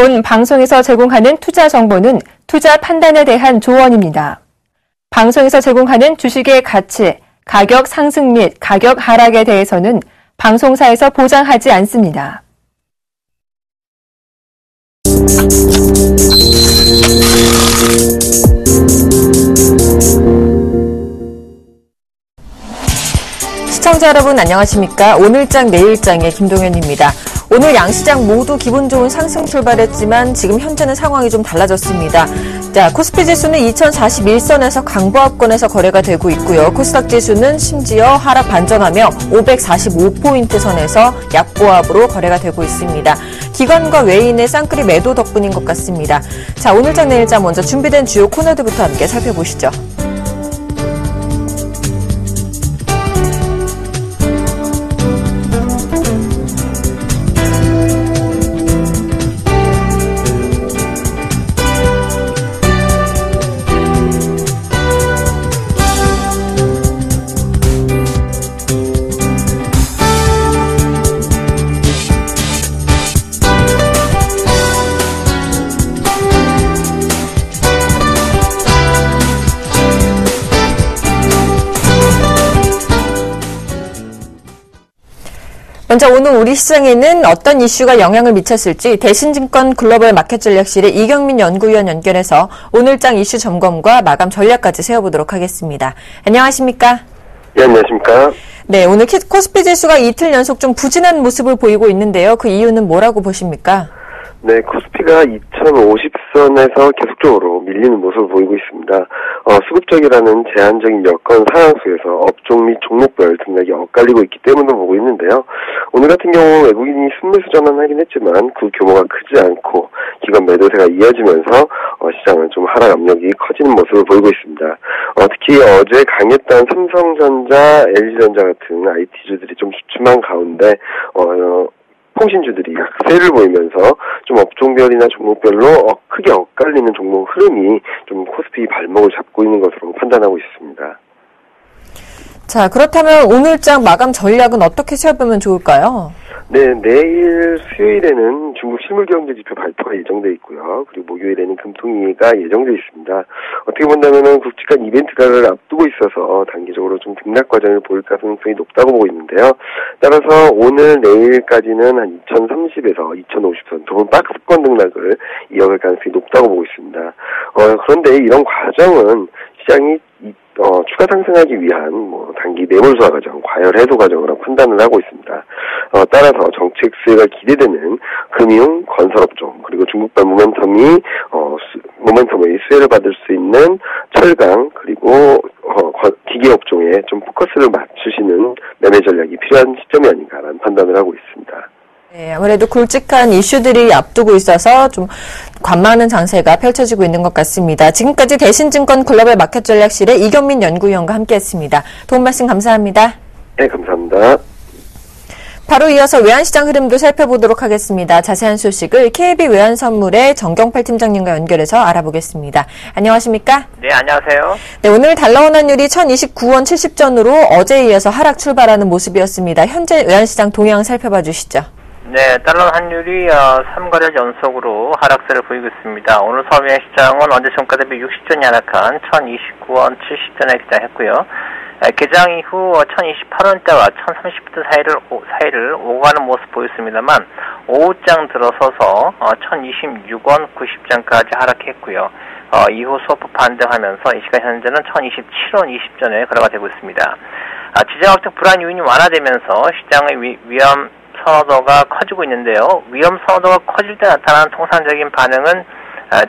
이번 방송에서 제공하는 투자 정보는 투자 판단에 대한 조언입니다. 방송에서 제공하는 주식의 가치, 가격 상승 및 가격 하락에 대해서는 방송사에서 보장하지 않습니다. 시청자 여러분 안녕하십니까? 오늘장 내일장의 김동현입니다. 오늘 양시장 모두 기분 좋은 상승 출발했지만 지금 현재는 상황이 좀 달라졌습니다. 자, 코스피 지수는 2041선에서 강보합권에서 거래가 되고 있고요. 코스닥 지수는 심지어 하락 반전하며 545포인트 선에서 약보합으로 거래가 되고 있습니다. 기관과 외인의 쌍끌이 매도 덕분인 것 같습니다. 자, 오늘장 내일장 먼저 준비된 주요 코너들부터 함께 살펴보시죠. 먼저 오늘 우리 시장에는 어떤 이슈가 영향을 미쳤을지 대신증권 글로벌 마켓전략실의 이경민 연구위원 연결해서 오늘장 이슈 점검과 마감 전략까지 세워보도록 하겠습니다. 안녕하십니까? 네, 안녕하십니까? 네, 오늘 코스피 지수가 이틀 연속 좀 부진한 모습을 보이고 있는데요. 그 이유는 뭐라고 보십니까? 네, 코스피가 2050선에서 계속적으로 밀리는 모습을 보이고 있습니다. 수급적이라는 제한적인 여건 상황 속에서 업종 및 종목별 등락이 엇갈리고 있기 때문으로 보고 있는데요. 오늘 같은 경우 외국인이 순매수 전환하긴 했지만 그 규모가 크지 않고 기관 매도세가 이어지면서 시장은 좀 하락 압력이 커지는 모습을 보이고 있습니다. 특히 어제 강했던 삼성전자, LG전자 같은 IT주들이 좀 주춤한 가운데 통신주들이 약세를 보이면서 좀 업종별이나 종목별로 크게 엇갈리는 종목 흐름이 좀 코스피 발목을 잡고 있는 것으로 판단하고 있습니다. 자, 그렇다면 오늘장 마감 전략은 어떻게 세워보면 좋을까요? 네, 내일 수요일에는 중국 실물경제지표 발표가 예정돼 있고요. 그리고 목요일에는 금통위가 예정돼 있습니다. 어떻게 본다면은 굵직한 이벤트가를 앞두고 있어서 단기적으로 좀 등락 과정을 보일 가능성이 높다고 보고 있는데요. 따라서 오늘 내일까지는 한 2030에서 2050선 두 번 박스권 등락을 이어갈 가능성이 높다고 보고 있습니다. 그런데 이런 과정은 시장이 추가 상승하기 위한 단기 매몰수화 과정, 과열 해소 과정으로 판단을 하고 있습니다. 따라서 정책 수혜가 기대되는 금융, 건설업종, 그리고 중국발 모멘텀의 수혜를 받을 수 있는 철강, 그리고 기계업종에 좀 포커스를 맞추시는 매매 전략이 필요한 시점이 아닌가라는 판단을 하고 있습니다. 네, 아무래도 굵직한 이슈들이 앞두고 있어서 좀 관망하는 장세가 펼쳐지고 있는 것 같습니다. 지금까지 대신증권 글로벌 마켓전략실의 이경민 연구위원과 함께했습니다. 도움 말씀 감사합니다. 네, 감사합니다. 바로 이어서 외환시장 흐름도 살펴보도록 하겠습니다. 자세한 소식을 KB 외환선물의 정경팔 팀장님과 연결해서 알아보겠습니다. 안녕하십니까? 네, 안녕하세요. 네, 오늘 달러 원환율이 1029원 70전으로 어제에 이어서 하락 출발하는 모습이었습니다. 현재 외환시장 동향 살펴봐 주시죠. 네, 달러 환율이 3거래일 연속으로 하락세를 보이고 있습니다. 오늘 서울외환 시장은 어제 종가 대비 60전이 하락한 1029원 70전에 개장했고요. 개장 이후 1028원대와 1030원 사이를 오가는 모습 보였습니다만 오후장 들어서서 1026원 90전까지 하락했고요. 이후 소폭 반등하면서 이 시간 현재는 1027원 20전에 거래가 되고 있습니다. 지정학적 불안 요인이 완화되면서 시장의 위험 선호도가 커지고 있는데요. 위험 선호도가 커질 때 나타나는 통상적인 반응은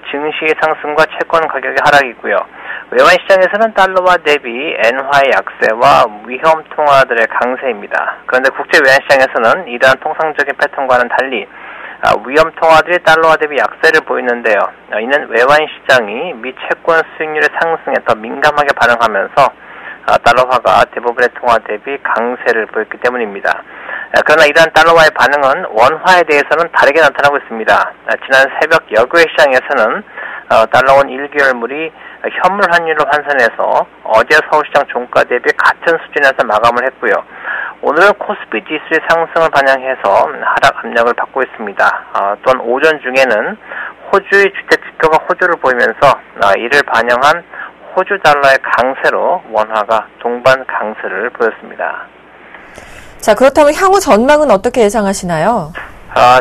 증시의 상승과 채권 가격의 하락이고요. 외환시장에서는 달러화 대비 엔화의 약세와 위험 통화들의 강세입니다. 그런데 국제 외환시장에서는 이러한 통상적인 패턴과는 달리 위험 통화들이 달러화 대비 약세를 보이는데요. 이는 외환시장이 미 채권 수익률의 상승에 더 민감하게 반응하면서 달러화가 대부분의 통화 대비 강세를 보였기 때문입니다. 그러나 이러한 달러화의 반응은 원화에 대해서는 다르게 나타나고 있습니다. 지난 새벽 여고의 시장에서는 달러원 1개월물이 현물 환율로 환산해서 어제 서울시장 종가 대비 같은 수준에서 마감을 했고요. 오늘은 코스피 지수의 상승을 반영해서 하락 압력을 받고 있습니다. 또한 오전 중에는 호주의 주택 지표가 호조를 보이면서 이를 반영한 호주 달러의 강세로 원화가 동반 강세를 보였습니다. 자, 그렇다면 향후 전망은 어떻게 예상하시나요?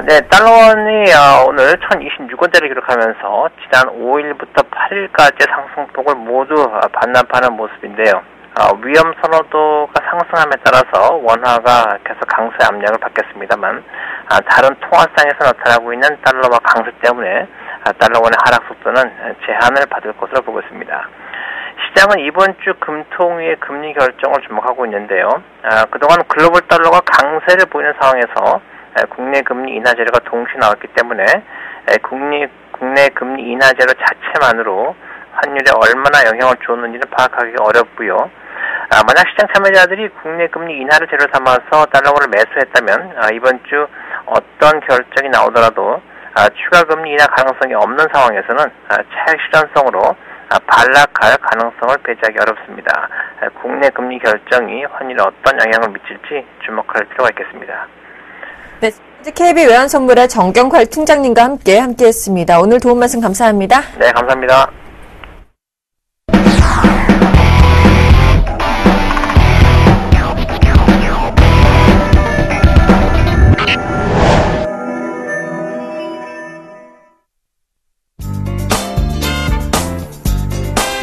네, 달러원이 오늘 1026원대를 기록하면서 지난 5일부터 8일까지의 상승폭을 모두 반납하는 모습인데요. 위험 선호도가 상승함에 따라서 원화가 계속 강세 압력을 받겠습니다만 다른 통화상에서 나타나고 있는 달러와 강세 때문에 달러원의 하락 속도는 제한을 받을 것으로 보고 있습니다. 시장은 이번 주 금통위의 금리 결정을 주목하고 있는데요. 그동안 글로벌 달러가 강세를 보이는 상황에서 국내 금리 인하 재료가 동시에 나왔기 때문에 국내 금리 인하 재료 자체만으로 환율에 얼마나 영향을 주었는지는 파악하기 어렵고요. 만약 시장 참여자들이 국내 금리 인하를 재료 삼아서 달러를 매수했다면 이번 주 어떤 결정이 나오더라도 추가 금리 인하 가능성이 없는 상황에서는 차익 실현성으로 반락할 가능성을 배제하기 어렵습니다. 국내 금리 결정이 환율에 어떤 영향을 미칠지 주목할 필요가 있겠습니다. 네, KB 외환선물의 정경활 팀장님과 함께했습니다. 오늘 도움 말씀 감사합니다. 네, 감사합니다.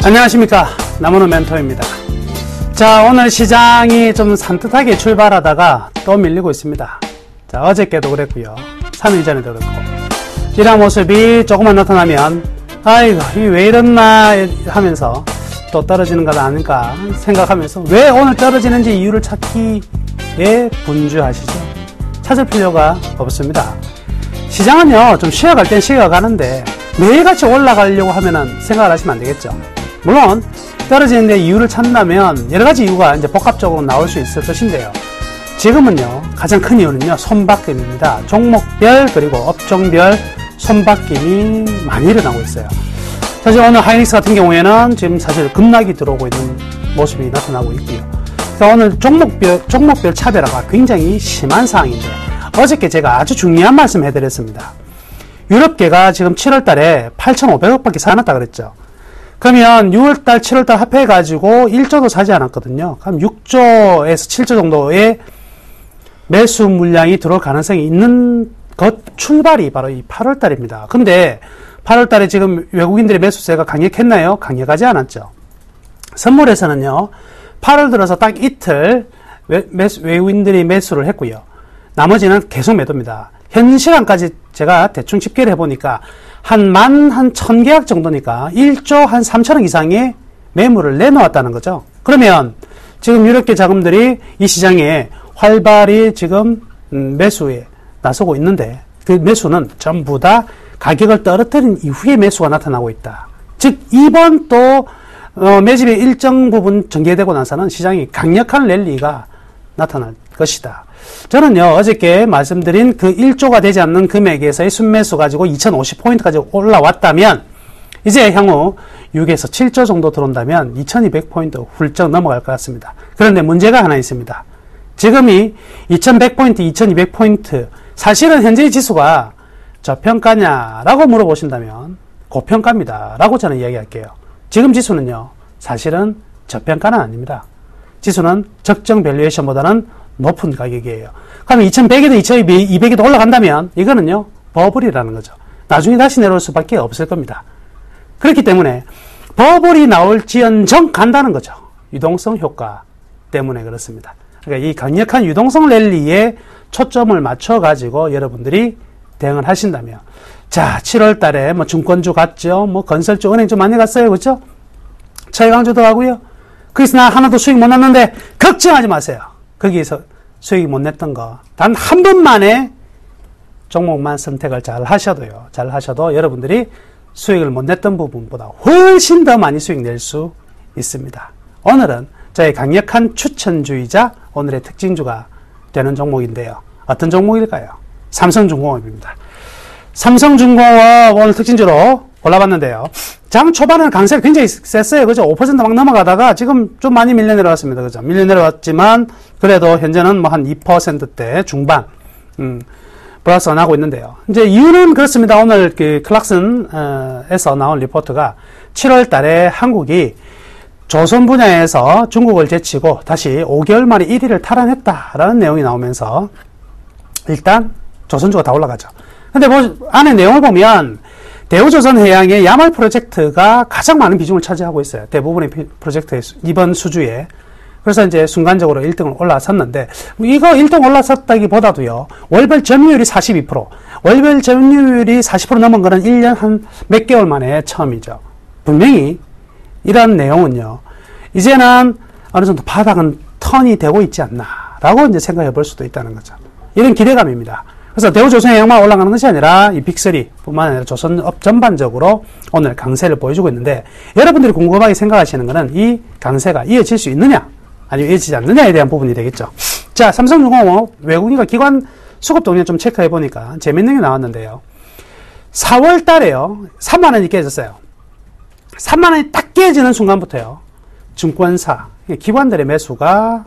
안녕하십니까, 남은호 멘토입니다. 자, 오늘 시장이 좀 산뜻하게 출발하다가 또 밀리고 있습니다. 자, 어저께도 그랬고요, 3일 전에도 그렇고, 이런 모습이 조금만 나타나면 아이고 이게 왜 이랬나 하면서 또 떨어지는 것 아닐까 생각하면서 왜 오늘 떨어지는지 이유를 찾기에 분주하시죠. 찾을 필요가 없습니다. 시장은요, 좀 쉬어갈 땐 쉬어가는데 매일같이 올라가려고 하면은 생각을 하시면 안 되겠죠. 물론 떨어지는데 이유를 찾는다면 여러가지 이유가 이제 복합적으로 나올 수 있을 것인데요. 지금은요, 가장 큰 이유는요, 손바뀜입니다. 종목별 그리고 업종별 손바뀜이 많이 일어나고 있어요. 사실 오늘 하이닉스 같은 경우에는 지금 사실 급락이 들어오고 있는 모습이 나타나고 있고요. 그래서 오늘 종목별 차별화가 굉장히 심한 상황인데, 어저께 제가 아주 중요한 말씀 해드렸습니다. 유럽계가 지금 7월 달에 8,500억 밖에 사놨다 그랬죠. 그러면 6월달, 7월달 합해가지고 1조도 사지 않았거든요. 그럼 6조에서 7조 정도의 매수 물량이 들어올 가능성이 있는 것 출발이 바로 이 8월달입니다. 근데 8월달에 지금 외국인들의 매수세가 강력했나요? 강력하지 않았죠. 선물에서는요, 8월 들어서 딱 이틀 외국인들이 매수를 했고요. 나머지는 계속 매도입니다. 현 시간까지 제가 대충 집계를 해보니까 한 10,000계약 정도니까 1조 한 3천억 이상의 매물을 내놓았다는 거죠. 그러면 지금 유럽계 자금들이 이 시장에 활발히 지금 매수에 나서고 있는데, 그 매수는 전부 다 가격을 떨어뜨린 이후에 매수가 나타나고 있다. 즉 이번 또 매집의 일정 부분 전개되고 나서는 시장이 강력한 랠리가 나타날 것이다. 저는요, 어저께 말씀드린 그 1조가 되지 않는 금액에서의 순매수 가지고 2050포인트까지 올라왔다면, 이제 향후 6에서 7조 정도 들어온다면 2200포인트 훌쩍 넘어갈 것 같습니다. 그런데 문제가 하나 있습니다. 지금이 2100포인트, 2200포인트, 사실은 현재의 지수가 저평가냐라고 물어보신다면 고평가입니다 라고 저는 이야기할게요. 지금 지수는요, 사실은 저평가는 아닙니다. 지수는 적정 밸류에이션보다는 높은 가격이에요. 그러면 2100에도 2200에도 올라간다면 이거는요, 버블이라는 거죠. 나중에 다시 내려올 수밖에 없을 겁니다. 그렇기 때문에 버블이 나올지언정 간다는 거죠. 유동성 효과 때문에 그렇습니다. 그러니까 이 강력한 유동성 랠리에 초점을 맞춰가지고 여러분들이 대응을 하신다면, 자, 7월 달에 뭐 증권주 갔죠. 뭐 건설주, 은행주 많이 갔어요. 그렇죠? 철강주도 가고요. 거기서 나 하나도 수익 못 났는데 걱정하지 마세요. 거기에서 수익 못 냈던 거 단 한 번만에 종목만 선택을 잘 하셔도 여러분들이 수익을 못 냈던 부분보다 훨씬 더 많이 수익 낼 수 있습니다. 오늘은 저의 강력한 추천주이자 오늘의 특징주가 되는 종목인데요. 어떤 종목일까요? 삼성중공업입니다. 삼성중공업 오늘 특징주로 골라봤는데요. 장 초반에는 강세가 굉장히 셌어요. 그죠? 5% 막 넘어가다가 지금 좀 많이 밀려 내려왔습니다. 그죠? 밀려 내려왔지만, 그래도 현재는 뭐 한 2%대 중반, 플러스가 나고 있는데요. 이제 이유는 그렇습니다. 오늘 그 클락슨에서 나온 리포트가 7월 달에 한국이 조선 분야에서 중국을 제치고 다시 5개월 만에 1위를 탈환했다라는 내용이 나오면서 일단 조선주가 다 올라가죠. 근데 뭐 안에 내용을 보면 대우조선해양의 야말 프로젝트가 가장 많은 비중을 차지하고 있어요. 대부분의 프로젝트의 이번 수주에. 그래서 이제 순간적으로 1등을 올라섰는데, 이거 1등 올라섰다기보다도요, 월별 점유율이 42%, 월별 점유율이 40% 넘은 거는 1년 한 몇 개월 만에 처음이죠. 분명히 이런 내용은요, 이제는 어느 정도 바닥은 턴이 되고 있지 않나라고 이제 생각해 볼 수도 있다는 거죠. 이런 기대감입니다. 그래서 대우조선해양만 올라가는 것이 아니라 이 빅3 뿐만 아니라 조선업 전반적으로 오늘 강세를 보여주고 있는데, 여러분들이 궁금하게 생각하시는 것은 이 강세가 이어질 수 있느냐 아니면 이어지지 않느냐에 대한 부분이 되겠죠. 자, 삼성중공업 외국인과 기관 수급 동향 좀 체크해 보니까 재밌는 게 나왔는데요. 4월 달에요, 3만 원이 깨졌어요. 3만 원이 딱 깨지는 순간부터요, 증권사, 기관들의 매수가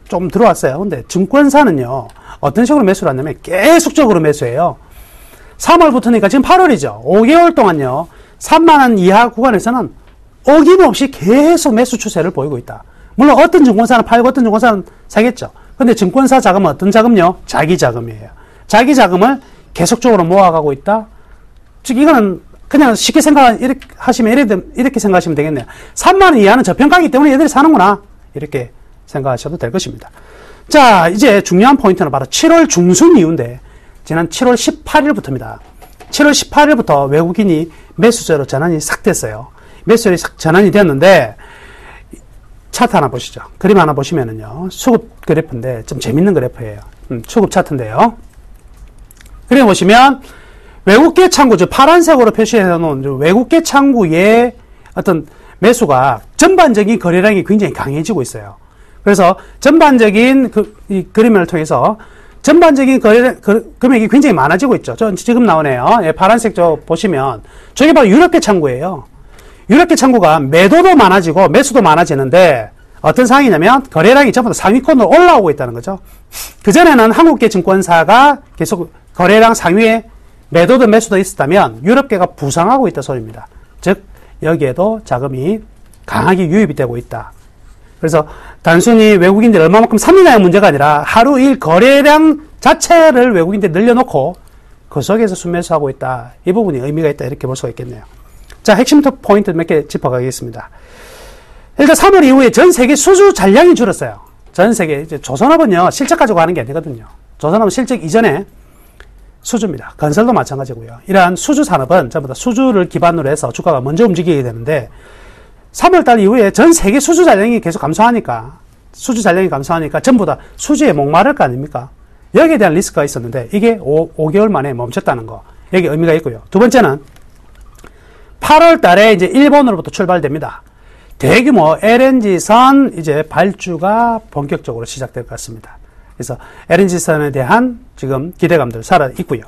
좀 들어왔어요. 근데 증권사는요, 어떤 식으로 매수를 하냐면 계속적으로 매수해요. 3월부터니까 지금 8월이죠. 5개월 동안요, 3만 원 이하 구간에서는 어김없이 계속 매수 추세를 보이고 있다. 물론 어떤 증권사는 팔고 어떤 증권사는 사겠죠. 근데 증권사 자금은 어떤 자금요? 자기 자금이에요. 자기 자금을 계속적으로 모아가고 있다. 즉 이거는 그냥 쉽게 이렇게 생각하시면 되겠네요. 3만 원 이하는 저평가이기 때문에 얘들이 사는구나, 이렇게 생각하셔도 될 것입니다. 자, 이제 중요한 포인트는 바로 7월 중순 이후인데, 지난 7월 18일부터입니다. 7월 18일부터 외국인이 매수세로 전환이 싹 됐어요. 매수세로 싹 전환이 됐는데, 차트 하나 보시죠. 그림 하나 보시면은요, 수급 그래프인데 좀 재밌는 그래프예요. 수급 차트인데요. 그림 보시면 외국계 창구, 즉 파란색으로 표시해 놓은 외국계 창구의 어떤 매수가 전반적인 거래량이 굉장히 강해지고 있어요. 그래서 전반적인 이 그림을 통해서 전반적인 금액이 굉장히 많아지고 있죠. 지금 나오네요. 예, 파란색 보시면 저게 바로 유럽계 창구예요. 유럽계 창구가 매도도 많아지고 매수도 많아지는데 어떤 상황이냐면 거래량이 전부 다 상위권으로 올라오고 있다는 거죠. 그전에는 한국계 증권사가 계속 거래량 상위에 매도도 매수도 있었다면 유럽계가 부상하고 있다 소리입니다. 즉 여기에도 자금이 강하게 유입이 되고 있다. 그래서 단순히 외국인들이 얼마만큼 삽니다의 문제가 아니라 하루 일 거래량 자체를 외국인들이 늘려놓고 그 속에서 순매수하고 있다. 이 부분이 의미가 있다, 이렇게 볼 수가 있겠네요. 자, 핵심 포인트 몇 개 짚어가겠습니다. 일단 3월 이후에 전 세계 수주 잔량이 줄었어요. 전 세계, 이제 조선업은요, 실적 가지고 하는 게 아니거든요. 조선업은 실적 이전에 수주입니다. 건설도 마찬가지고요. 이러한 수주 산업은 전부 다 수주를 기반으로 해서 주가가 먼저 움직이게 되는데, 3월달 이후에 전 세계 수주 잔량이 계속 감소하니까 전부 다 수주에 목마를 거 아닙니까? 여기에 대한 리스크가 있었는데, 이게 5개월 만에 멈췄다는 거. 여기 의미가 있고요. 두 번째는 8월 달에 이제 일본으로부터 출발됩니다. 대규모 LNG선 이제 발주가 본격적으로 시작될 것 같습니다. 그래서 LNG선에 대한 지금 기대감들 살아 있고요.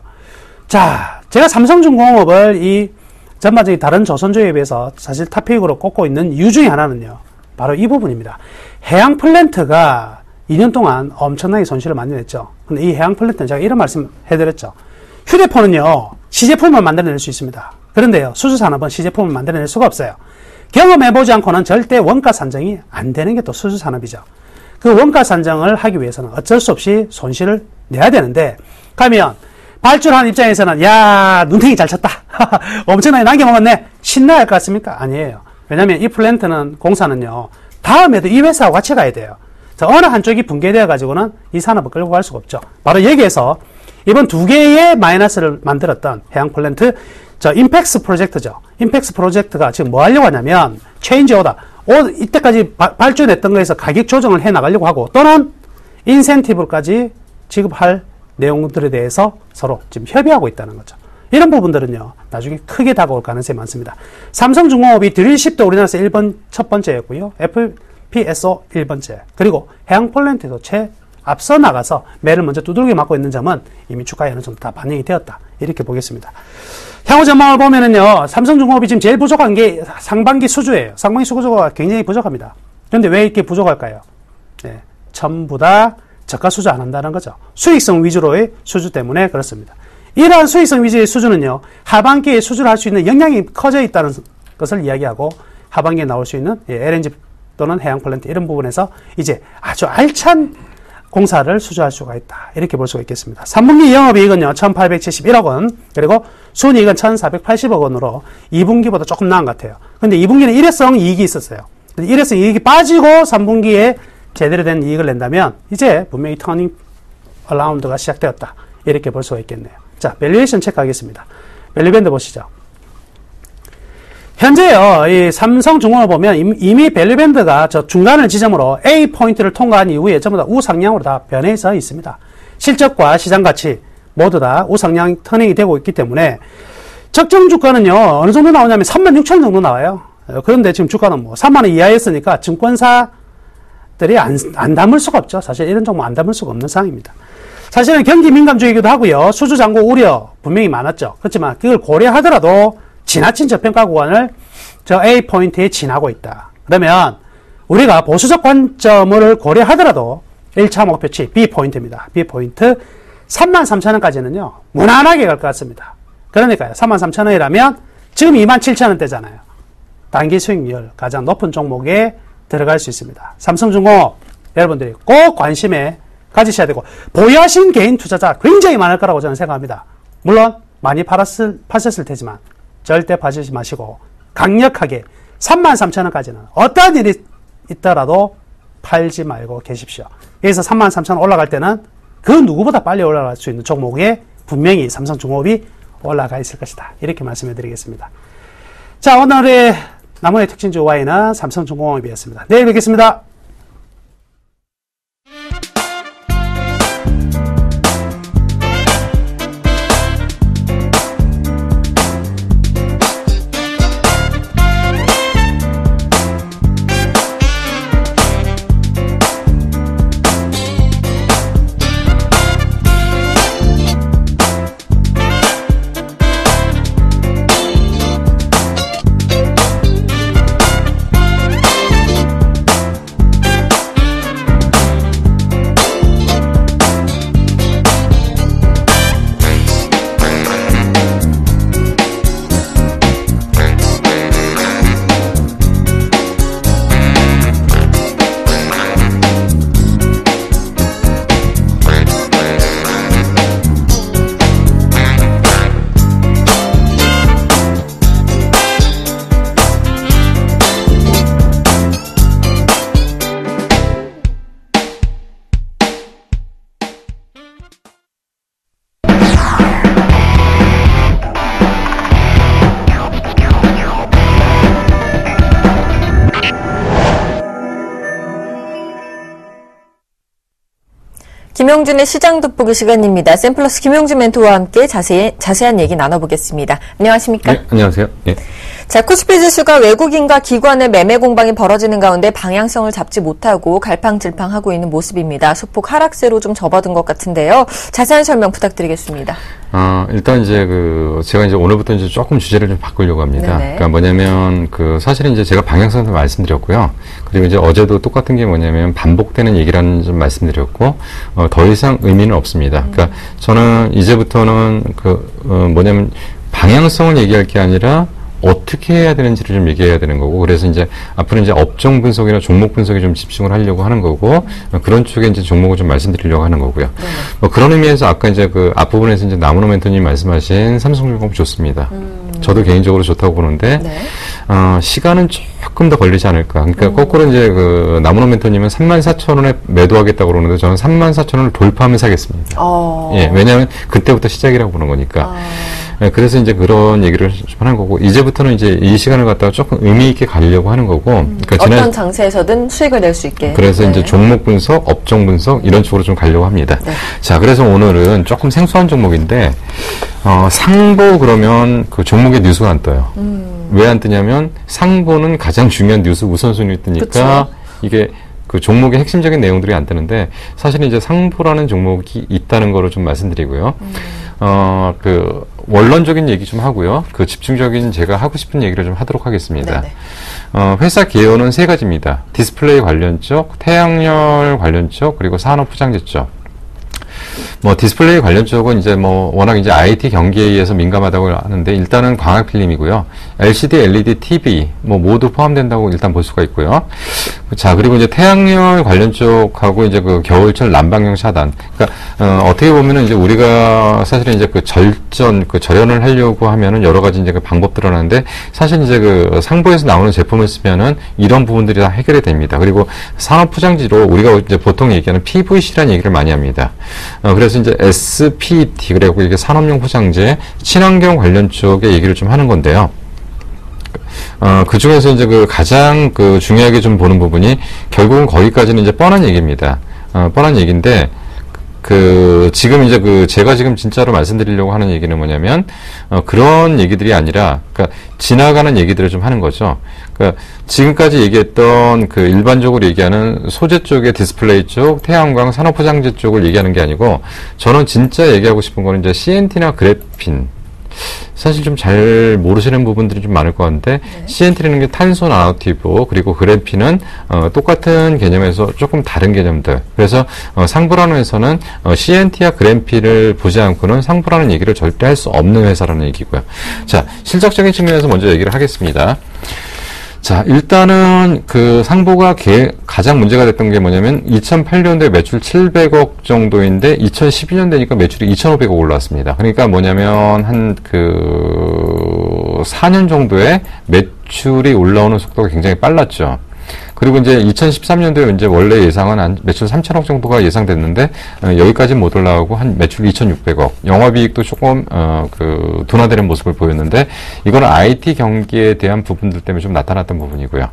자, 제가 삼성중공업을 이 전반적인 다른 조선주에 비해서 사실 탑픽으로 꼽고 있는 이유 중에 하나는요, 바로 이 부분입니다. 해양 플랜트가 2년 동안 엄청나게 손실을 많이 냈죠. 근데 이 해양 플랜트는 제가 이런 말씀 해드렸죠. 휴대폰은요, 시제품을 만들어낼 수 있습니다. 그런데요, 수주산업은 시제품을 만들어낼 수가 없어요. 경험해보지 않고는 절대 원가 산정이 안 되는 게 또 수주산업이죠. 그 원가 산정을 하기 위해서는 어쩔 수 없이 손실을 내야 되는데, 가면 발주를 하는 입장에서는 야, 눈탱이 잘 쳤다. 엄청나게 남겨먹었네. 신나야 할 것 같습니까? 아니에요. 왜냐하면 이 플랜트는, 공사는요, 다음에도 이 회사와 같이 가야 돼요. 어느 한쪽이 붕괴되어 가지고는 이 산업을 끌고 갈 수가 없죠. 바로 여기에서 이번 두 개의 마이너스를 만들었던 해양 플랜트, 임팩스 프로젝트죠. 임팩스 프로젝트가 지금 뭐 하려고 하냐면, 체인지 오더. 이때까지 발주했던 거에서 가격 조정을 해 나가려고 하고, 또는 인센티브까지 지급할 내용들에 대해서 서로 지금 협의하고 있다는 거죠. 이런 부분들은요, 나중에 크게 다가올 가능성이 많습니다. 삼성중공업이 드릴십도 우리나라에서 첫 번째였고요. FPSO 1번째. 그리고 해양 플랜트도 앞서 나가서 매를 먼저 두들겨 맞고 있는 점은 이미 주가에 어느 정도 다 반영이 되었다. 이렇게 보겠습니다. 향후 전망을 보면은요, 삼성중공업이 지금 제일 부족한 게 상반기 수주예요. 상반기 수주가 굉장히 부족합니다. 그런데 왜 이렇게 부족할까요? 네, 전부 다 저가 수주 안 한다는 거죠. 수익성 위주로의 수주 때문에 그렇습니다. 이러한 수익성 위주의 수주는요, 하반기에 수주를 할 수 있는 역량이 커져 있다는 것을 이야기하고, 하반기에 나올 수 있는 LNG 또는 해양 플랜트 이런 부분에서 이제 아주 알찬 공사를 수주할 수가 있다. 이렇게 볼 수가 있겠습니다. 3분기 영업이익은요, 1871억 원, 그리고 순이익은 1480억 원으로 2분기보다 조금 나은 것 같아요. 근데 2분기는 일회성 이익이 있었어요. 일회성 이익이 빠지고 3분기에 제대로 된 이익을 낸다면 이제 분명히 터닝 어라운드가 시작되었다. 이렇게 볼 수가 있겠네요. 자, 밸류에이션 체크하겠습니다. 밸류밴드 보시죠. 현재요, 이 삼성중공업을 보면 이미 밸류밴드가 저 중간을 지점으로 A 포인트를 통과한 이후에 전부 다 우상향으로 다 변해서 있습니다. 실적과 시장 가치 모두 다 우상향 터닝이 되고 있기 때문에 적정 주가는요, 어느 정도 나오냐면 36,000 정도 나와요. 그런데 지금 주가는 뭐 3만원 이하였으니까 증권사들이 안 담을 수가 없죠. 사실 이런 종목 안 담을 수가 없는 상황입니다. 사실은 경기 민감주이기도 하고요. 수주 잔고 우려 분명히 많았죠. 그렇지만 그걸 고려하더라도 지나친 저평가 구간을 저 A 포인트에 지나고 있다. 그러면 우리가 보수적 관점을 고려하더라도 1차 목표치 B 포인트입니다. B 포인트 33,000원까지는요. 무난하게 갈 것 같습니다. 그러니까요. 33,000원이라면 지금 27,000원대잖아요. 단기 수익률 가장 높은 종목에 들어갈 수 있습니다. 삼성중공업 여러분들이 꼭 관심에 가지셔야 되고, 보유하신 개인 투자자 굉장히 많을 거라고 저는 생각합니다. 물론 많이 파셨을 테지만 절대 파시지 마시고 강력하게 33,000원까지는 어떠한 일이 있더라도 팔지 말고 계십시오. 여기서 33,000원 올라갈 때는 그 누구보다 빨리 올라갈 수 있는 종목에 분명히 삼성중공업이 올라가 있을 것이다. 이렇게 말씀해 드리겠습니다. 자, 오늘의 나무의 특징주 Y는 삼성중공업이었습니다. 내일 뵙겠습니다. 김용준의 시장 돋보기 시간입니다. 샘플러스 김용준 멘토와 함께 자세한 얘기 나눠보겠습니다. 안녕하십니까? 네, 안녕하세요. 예. 자, 코스피 지수가 외국인과 기관의 매매 공방이 벌어지는 가운데 방향성을 잡지 못하고 갈팡질팡하고 있는 모습입니다. 소폭 하락세로 좀 접어든 것 같은데요. 자세한 설명 부탁드리겠습니다. 일단 이제 제가 이제 오늘부터 이제 조금 주제를 좀 바꾸려고 합니다. 네네. 그러니까 뭐냐면 사실은 이제 제가 방향성도 말씀드렸고요. 그리고 이제 어제도 똑같은 게 뭐냐면 반복되는 얘기라는 좀 말씀드렸고, 더 이상 의미는 없습니다. 그러니까 저는 이제부터는 뭐냐면 방향성을 얘기할 게 아니라 어떻게 해야 되는지를 좀 얘기해야 되는 거고, 그래서 이제 앞으로 이제 업종 분석이나 종목 분석에 좀 집중을 하려고 하는 거고, 그런 쪽에 이제 종목을 좀 말씀드리려고 하는 거고요. 뭐 그런 의미에서 아까 이제 앞부분에서 이제 나무노 멘토님 말씀하신 삼성중공업 좋습니다. 저도 개인적으로 좋다고 보는데, 네. 시간은 조금 더 걸리지 않을까. 그러니까 거꾸로 이제 나무노 멘토님은 34,000원에 매도하겠다고 그러는데 저는 34,000원을 돌파하면 사겠습니다. 예, 왜냐하면 그때부터 시작이라고 보는 거니까. 네, 그래서 이제 그런 얘기를 좀 하는 거고, 이제부터는 이제 이 시간을 갖다가 조금 의미 있게 가려고 하는 거고, 그러니까 어떤 장세에서든 수익을 낼 수 있게. 그래서 네. 이제 종목 분석, 업종 분석 이런 쪽으로 좀 가려고 합니다. 네. 자, 그래서 오늘은 조금 생소한 종목인데, 상보 그러면 그 종목에 뉴스가 안 떠요. 왜 안 뜨냐면 상보는 가장 중요한 뉴스 우선순위에 뜨니까 그쵸. 이게 그 종목의 핵심적인 내용들이 안 뜨는데, 사실은 이제 상보라는 종목이 있다는 거를 좀 말씀드리고요. 원론적인 얘기 좀 하고요. 그 집중적인 제가 하고 싶은 얘기를 좀 하도록 하겠습니다. 네네. 회사 개요는 세 가지입니다. 디스플레이 관련 쪽, 태양열 관련 쪽, 그리고 산업 포장재 쪽. 뭐 디스플레이 관련 쪽은 이제 뭐 워낙 이제 IT 경기에 의해서 민감하다고 하는데 일단은 광학 필름이고요. LCD, LED, TV 뭐 모두 포함된다고 일단 볼 수가 있고요. 자, 그리고 이제 태양열 관련 쪽하고 이제 그 겨울철 난방용 차단. 그러니까 어떻게 보면은 이제 우리가 사실은 이제 그 절연을 하려고 하면은 여러 가지 이제 그 방법들을 하는데 사실 이제 그 상부에서 나오는 제품을 쓰면은 이런 부분들이 다 해결이 됩니다. 그리고 산업 포장지로 우리가 이제 보통 얘기하는 PVC라는 얘기를 많이 합니다. 그래서 이제 SPT, 그리고 이게 산업용 포장재, 친환경 관련 쪽의 얘기를 좀 하는 건데요. 그 중에서 이제 그 가장 그 중요하게 좀 보는 부분이 결국은 거기까지는 이제 뻔한 얘기입니다. 뻔한 얘기인데, 지금 이제 제가 지금 진짜로 말씀드리려고 하는 얘기는 뭐냐면, 그런 얘기들이 아니라, 그러니까 지나가는 얘기들을 좀 하는 거죠. 그러니까 지금까지 얘기했던 그 일반적으로 얘기하는 소재 쪽의 디스플레이 쪽, 태양광, 산업포장재 쪽을 얘기하는 게 아니고, 저는 진짜 얘기하고 싶은 거는 이제 CNT나 그래핀, 사실 좀 잘 모르시는 부분들이 좀 많을 것 같은데, 네. CNT라는 게 탄소 나노튜브, 그리고 그래핀은 똑같은 개념에서 조금 다른 개념들. 그래서 상부라노에서는 CNT와 그래핀을 보지 않고는 상부라는 얘기를 절대 할 수 없는 회사라는 얘기고요. 자, 실적적인 측면에서 먼저 얘기를 하겠습니다. 자, 일단은 그 상보가 가장 문제가 됐던 게 뭐냐면 2008년도에 매출 700억 정도인데 2012년 되니까 매출이 2,500억 올랐습니다. 그러니까 뭐냐면 한 4년 정도에 매출이 올라오는 속도가 굉장히 빨랐죠. 그리고 이제 2013년도에 이제 원래 예상은 한 매출 3,000억 정도가 예상됐는데 여기까지는 못 올라가고 한 매출 2,600억, 영업이익도 조금 둔화되는 모습을 보였는데 이거는 IT 경기에 대한 부분들 때문에 좀 나타났던 부분이고요.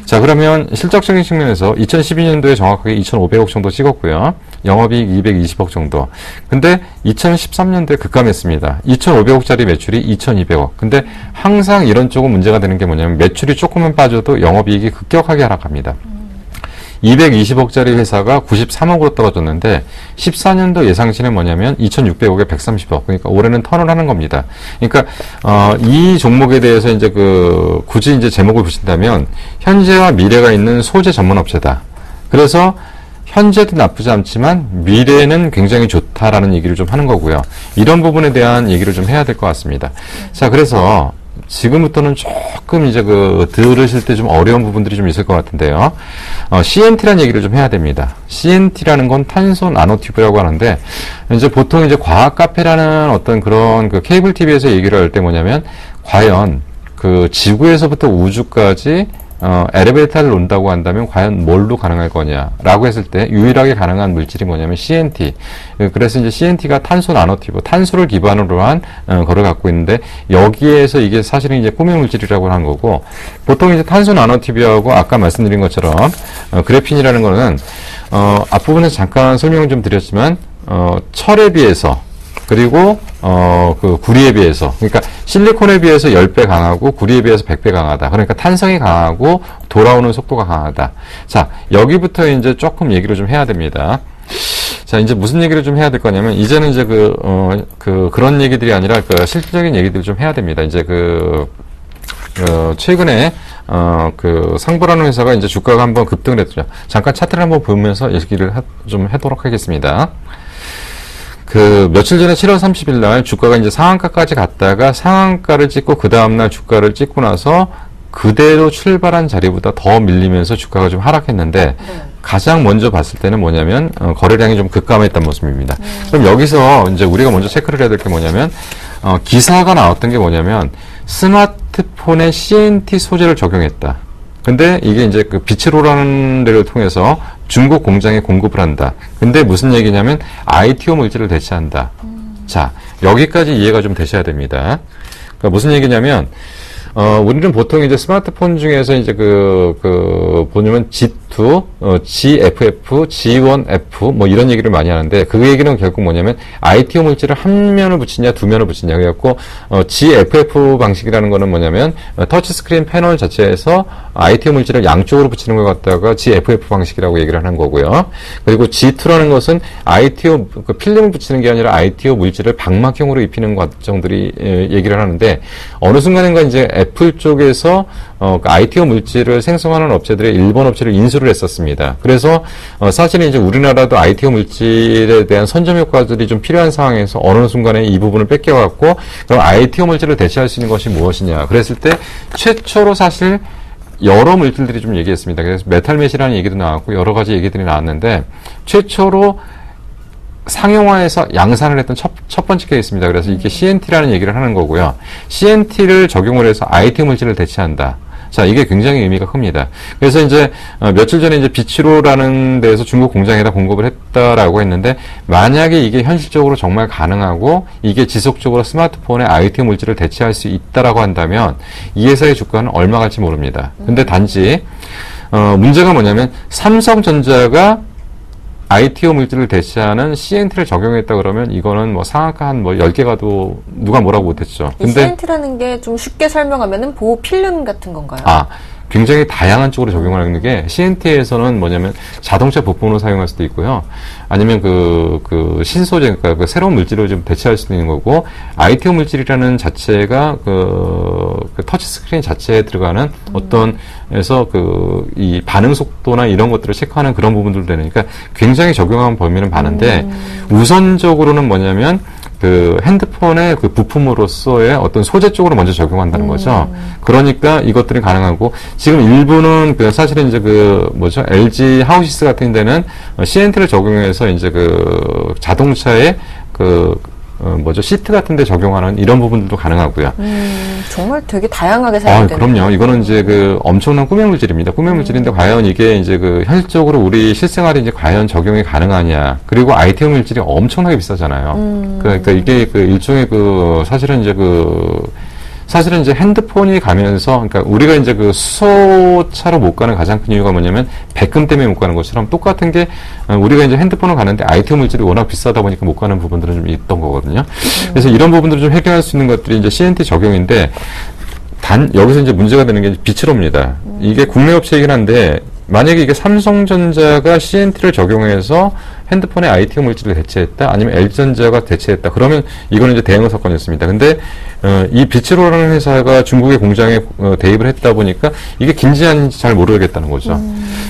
자, 그러면 실적적인 측면에서 2012년도에 정확하게 2,500억 정도 찍었고요. 영업이익 220억 정도. 근데 2013년도에 급감했습니다. 2,500억짜리 매출이 2,200억. 근데 항상 이런 쪽은 문제가 되는 게 뭐냐면 매출이 조금만 빠져도 영업이익이 급격하게 하락합니다. 220억짜리 회사가 93억으로 떨어졌는데 14년도 예상치는 뭐냐면 2,600억에 130억. 그러니까 올해는 턴을 하는 겁니다. 그러니까 이 종목에 대해서 이제 굳이 이제 제목을 보신다면 현재와 미래가 있는 소재 전문 업체다. 그래서 현재도 나쁘지 않지만 미래는 굉장히 좋다라는 얘기를 좀 하는 거고요. 이런 부분에 대한 얘기를 좀 해야 될 것 같습니다. 자, 그래서 지금부터는 조금 이제 들으실 때 좀 어려운 부분들이 좀 있을 것 같은데요. CNT라는 얘기를 좀 해야 됩니다. CNT라는 건 탄소 나노튜브라고 하는데, 이제 보통 이제 과학 카페라는 어떤 그런 케이블 TV에서 얘기를 할 때 뭐냐면, 과연 지구에서부터 우주까지 엘리베이터를 놓는다고 한다면 과연 뭘로 가능할 거냐라고 했을 때 유일하게 가능한 물질이 뭐냐면 CNT. 그래서 이제 CNT가 탄소 나노튜브, 탄소를 기반으로 한 거를 갖고 있는데 여기에서 이게 사실은 이제 꾸민 물질이라고 하는 거고 보통 이제 탄소 나노튜브하고 아까 말씀드린 것처럼 그래핀이라는 거는 앞부분에서 잠깐 설명을 좀 드렸지만 철에 비해서 그리고 구리에 비해서, 그러니까 실리콘에 비해서 10배 강하고 구리에 비해서 100배 강하다. 그러니까 탄성이 강하고 돌아오는 속도가 강하다. 자, 여기부터 이제 조금 얘기를 좀 해야 됩니다. 자, 이제 무슨 얘기를 좀 해야 될 거냐면, 이제는 이제 그런 얘기들이 아니라 실질적인 얘기들을 좀 해야 됩니다. 이제 최근에 상보라는 회사가 이제 주가가 한번 급등을 했죠. 잠깐 차트를 한번 보면서 얘기를 좀 하도록 하겠습니다. 며칠 전에 7월 30일 날 주가가 이제 상한가까지 갔다가 상한가를 찍고 그 다음날 주가를 찍고 나서 그대로 출발한 자리보다 더 밀리면서 주가가 좀 하락했는데 네. 가장 먼저 봤을 때는 뭐냐면 거래량이 좀 급감했던 모습입니다. 그럼 여기서 이제 우리가 먼저 체크를 해야 될 게 뭐냐면 기사가 나왔던 게 뭐냐면 스마트폰에 CNT 소재를 적용했다. 근데 이게 이제 비치로라는 데를 통해서 중국 공장에 공급을 한다. 근데 무슨 얘기냐면 ITO 물질을 대체한다. 자, 여기까지 이해가 좀 되셔야 됩니다. 그러니까 무슨 얘기냐면 우리는 보통 이제 스마트폰 중에서 이제 보냐면 G2, GFF, G1F 뭐 이런 얘기를 많이 하는데 그 얘기는 결국 뭐냐면 ITO 물질을 한 면을 붙이냐 두 면을 붙이냐 그래갖고 GFF 방식이라는 거는 뭐냐면 터치스크린 패널 자체에서 ITO 물질을 양쪽으로 붙이는 걸 갖다가 GFF 방식이라고 얘기를 하는 거고요. 그리고 G2라는 것은 ITO 그 필름을 붙이는 게 아니라 ITO 물질을 방막형으로 입히는 과정들이 얘기를 하는데 어느 순간인가 이제 애플 쪽에서 ITO 물질을 생성하는 업체들의 일본 업체를 인수를 했었습니다. 그래서 사실은 이제 우리나라도 ITO 물질에 대한 선점 효과들이 좀 필요한 상황에서 어느 순간에 이 부분을 뺏겨갖고 그럼 ITO 물질을 대체할 수 있는 것이 무엇이냐 그랬을 때 최초로 사실 여러 물질들이 좀 얘기했습니다. 그래서 메탈맷이라는 얘기도 나왔고 여러 가지 얘기들이 나왔는데 최초로 상용화해서 양산을 했던 첫 번째 케이스입니다. 그래서 이게 CNT라는 얘기를 하는 거고요. CNT를 적용을 해서 ITO 물질을 대체한다. 자, 이게 굉장히 의미가 큽니다. 그래서 이제 며칠 전에 이제 비치로라는 데에서 중국 공장에다 공급을 했다라고 했는데 만약에 이게 현실적으로 정말 가능하고 이게 지속적으로 스마트폰의 ITO 물질을 대체할 수 있다라고 한다면 이 회사의 주가는 얼마 갈지 모릅니다. 근데 단지 문제가 뭐냐면 삼성전자가 ITO 물질을 대체하는 CNT를 적용했다 그러면 이거는 뭐 상한가 한 뭐 10개 가도 누가 뭐라고 못했죠. 이 CNT라는 게 좀 쉽게 설명하면은 보호 필름 같은 건가요? 굉장히 다양한 쪽으로 적용하는 게 CNT에서는 뭐냐면 자동차 부품으로 사용할 수도 있고요. 아니면 그 신소재, 그러니까 그 새로운 물질을 좀 대체할 수도 있는 거고, ITO 물질이라는 자체가 그 터치스크린 자체에 들어가는 어떤, 에서 이 반응 속도나 이런 것들을 체크하는 그런 부분들도 되니까 굉장히 적용하는 범위는 많은데, 우선적으로는 뭐냐면, 그 핸드폰의 그 부품으로서의 어떤 소재 쪽으로 먼저 적용한다는 거죠. 그러니까 이것들이 가능하고 지금 일부는 사실은 이제 LG 하우시스 같은 데는 CNT를 적용해서 이제 자동차의 시트 같은 데 적용하는 이런 부분들도 가능하고요. 정말 되게 다양하게 사용되는. 그럼요. 이거는 이제 엄청난 꾸며 물질입니다. 꾸며 물질인데 과연 이게 이제 현실적으로 우리 실생활에 이제 과연 적용이 가능하냐. 그리고 ITO 물질이 엄청나게 비싸잖아요. 그러니까 이게 일종의 사실은 이제 핸드폰이 가면서, 그러니까 우리가 이제 수소차로 못 가는 가장 큰 이유가 뭐냐면 백금 때문에 못 가는 것처럼 똑같은 게 우리가 이제 핸드폰을 가는데 ITO 물질이 워낙 비싸다 보니까 못 가는 부분들은 좀 있던 거거든요. 그래서 이런 부분들을 좀 해결할 수 있는 것들이 이제 CNT 적용인데 여기서 이제 문제가 되는 게 비치로입니다. 이게 국내 업체이긴 한데 만약에 이게 삼성전자가 CNT를 적용해서 핸드폰의 ITO 물질을 대체했다, 아니면 LG전자가 대체했다, 그러면 이거는 이제 대형 사건이었습니다. 근데 이 비치로라는 회사가 중국의 공장에 대입을 했다 보니까 이게 긴지한지 잘 모르겠다는 거죠.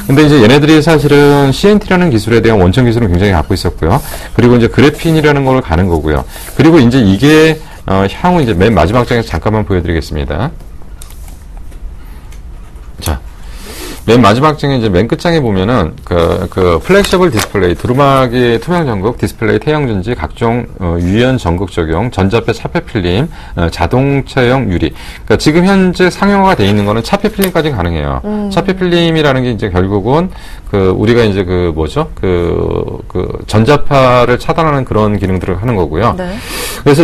근데 이제 얘네들이 사실은 CNT라는 기술에 대한 원천 기술은 굉장히 갖고 있었고요. 그리고 이제 그래핀이라는 걸 가는 거고요. 그리고 이제 이게 향후 이제 맨 마지막 장에서 잠깐만 보여드리겠습니다. 자. 맨 마지막 장에 이제 맨 끝장에 보면은 플렉셔블 디스플레이, 두루마기 투명 전극, 디스플레이 태양전지, 각종 유연 전극 적용, 전자패 차폐 필름, 자동차용 유리. 그러니까 지금 현재 상용화가 돼 있는 거는 차폐 필름까지 가능해요. 차폐 필름이라는 게 이제 결국은 우리가 이제 전자파를 차단하는 그런 기능들을 하는 거고요. 네. 그래서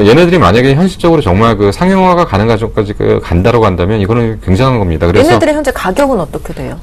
얘네들이 만약에 현실적으로 정말 상용화가 가능한 쪽까지 간다라고 한다면 이거는 굉장한 겁니다. 그래서 얘네들의 현재 가격은 어떻게 돼요?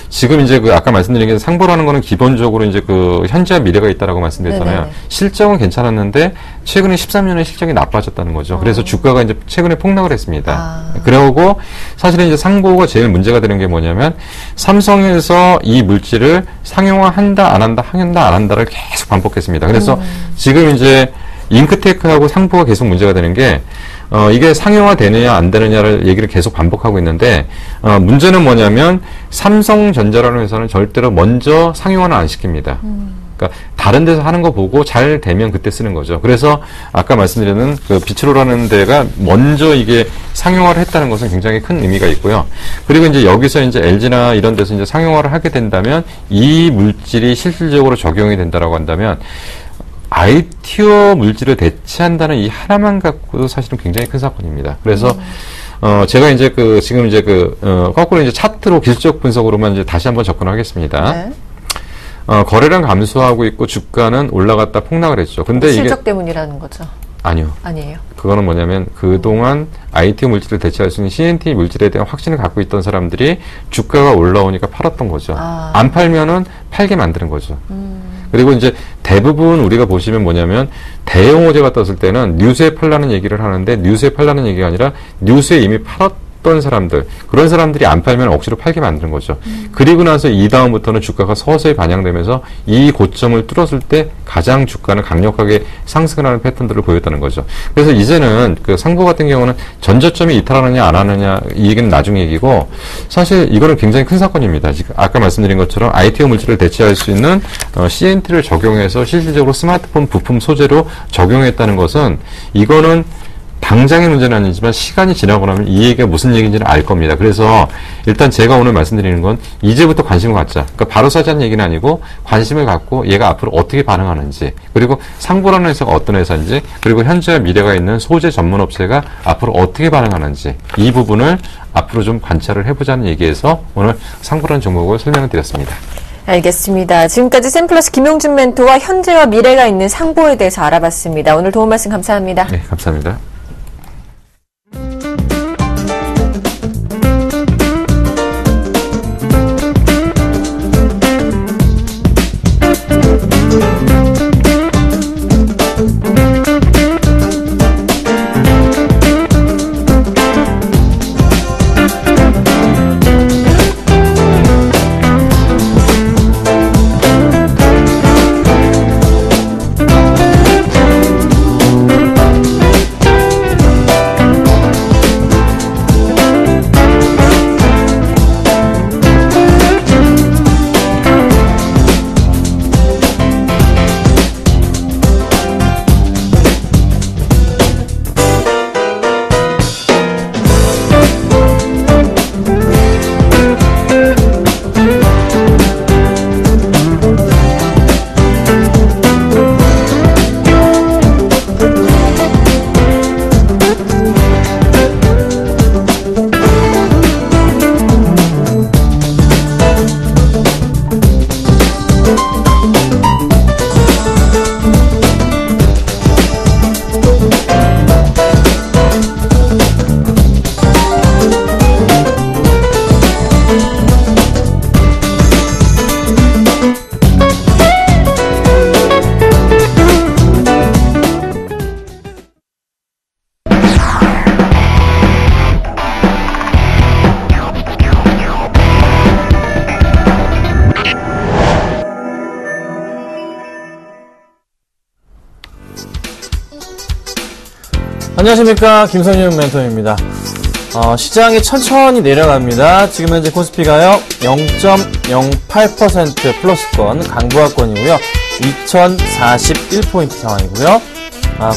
지금 이제 아까 말씀드린 게 상보라는 거는 기본적으로 이제 현재와 미래가 있다라고 말씀드렸잖아요. 네네. 실적은 괜찮았는데 최근에 13년에 실적이 나빠졌다는 거죠. 그래서 주가가 이제 최근에 폭락을 했습니다. 그러고 사실은 이제 상보가 제일 문제가 되는 게 뭐냐면 삼성에서 이 물질을 상용화한다 안 한다 한다 안 한다를 계속 반복했습니다. 그래서 지금 이제 잉크테크하고 상보가 계속 문제가 되는 게 이게 상용화 되느냐 안 되느냐를 얘기를 계속 반복하고 있는데 문제는 뭐냐면 삼성전자라는 회사는 절대로 먼저 상용화는 안 시킵니다. 그러니까 다른 데서 하는 거 보고 잘 되면 그때 쓰는 거죠. 그래서 아까 말씀드리는 비치로라는 데가 먼저 이게 상용화를 했다는 것은 굉장히 큰 의미가 있고요. 그리고 이제 여기서 이제 LG나 이런 데서 이제 상용화를 하게 된다면 이 물질이 실질적으로 적용이 된다라고 한다면 ITO 물질을 대체한다는 이 하나만 갖고도 사실은 굉장히 큰 사건입니다. 그래서 제가 이제 지금 이제 거꾸로 이제 차트로 기술적 분석으로만 이제 다시 한번 접근을 하겠습니다. 네. 거래량 감소하고 있고 주가는 올라갔다 폭락을 했죠. 근데 실적 때문이라는 거죠. 아니요. 아니에요. 그거는 뭐냐면 그동안 IT 물질을 대체할 수 있는 CNT 물질에 대한 확신을 갖고 있던 사람들이 주가가 올라오니까 팔았던 거죠. 안 팔면은 팔게 만드는 거죠. 그리고 이제 대부분 우리가 보시면 뭐냐면 대형 호재가 떴을 때는 뉴스에 팔라는 얘기를 하는데 뉴스에 팔라는 얘기가 아니라 뉴스에 이미 팔았던 사람들, 그런 사람들이 안 팔면 억지로 팔게 만드는 거죠. 그리고 나서 이 다음부터는 주가가 서서히 반영되면서 이 고점을 뚫었을 때 가장 주가는 강력하게 상승하는 패턴들을 보였다는 거죠. 그래서 이제는 그 상고 같은 경우는 전저점이 이탈하느냐 안 하느냐 이 얘기는 나중 얘기고, 사실 이거는 굉장히 큰 사건입니다. 지금 아까 말씀드린 것처럼 ITO 물질을 대체할 수 있는 CNT를 적용해서 실질적으로 스마트폰 부품 소재로 적용했다는 것은, 이거는 당장의 문제는 아니지만 시간이 지나고 나면 이 얘기가 무슨 얘기인지는 알 겁니다. 그래서 일단 제가 오늘 말씀드리는 건 이제부터 관심을 갖자. 그러니까 바로 사자는 얘기는 아니고 관심을 갖고 얘가 앞으로 어떻게 반응하는지, 그리고 상보라는 회사가 어떤 회사인지, 그리고 현재와 미래가 있는 소재 전문 업체가 앞으로 어떻게 반응하는지, 이 부분을 앞으로 좀 관찰을 해보자는 얘기에서 오늘 상보라는 종목을 설명을 드렸습니다. 알겠습니다. 지금까지 샘플러스 김용준 멘토와 현재와 미래가 있는 상보에 대해서 알아봤습니다. 오늘 도움 말씀 감사합니다. 네, 감사합니다. 안녕하십니까, 김선윤 멘토입니다. 시장이 천천히 내려갑니다. 지금 현재 코스피가요 0.08% 플러스권 강보합권이고요 2041포인트 상황이고요.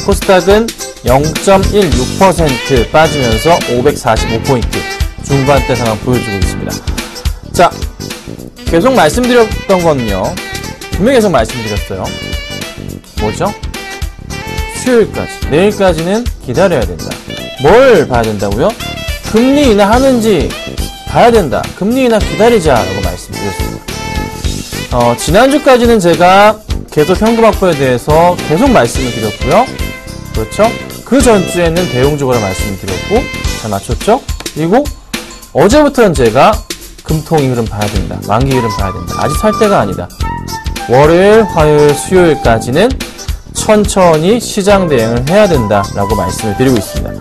코스닥은 0.16% 빠지면서 545포인트 중반대 상황 보여주고 있습니다. 자, 계속 말씀드렸던 거는요, 분명히 계속 말씀드렸어요. 뭐죠? 수요일까지, 내일까지는 기다려야 된다. 뭘 봐야 된다고요? 금리 인하하는지 봐야 된다. 금리 인하 기다리자라고 말씀드렸습니다. 지난주까지는 제가 계속 현금 확보에 대해서 계속 말씀을 드렸고요. 그렇죠? 그 전주에는 대용적으로 말씀을 드렸고 잘 맞췄죠? 그리고 어제부터는 제가 금통이 흐름 봐야 된다. 만기 흐름 봐야 된다. 아직 살 때가 아니다. 월요일, 화요일, 수요일까지는 천천히 시장 대응을 해야 된다라고 말씀을 드리고 있습니다.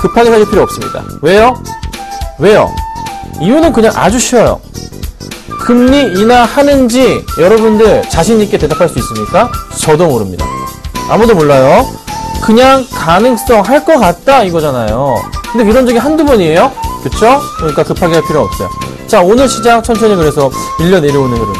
급하게 사실 필요 없습니다. 왜요? 이유는 그냥 아주 쉬워요. 금리 인하하는지 여러분들 자신있게 대답할 수 있습니까? 저도 모릅니다. 아무도 몰라요. 그냥 가능성 할 것 같다 이거잖아요. 근데 이런 적이 한두 번이에요? 그쵸? 그러니까 급하게 할 필요 없어요. 자, 오늘 시장 천천히 그래서 밀려 내려오는 흐름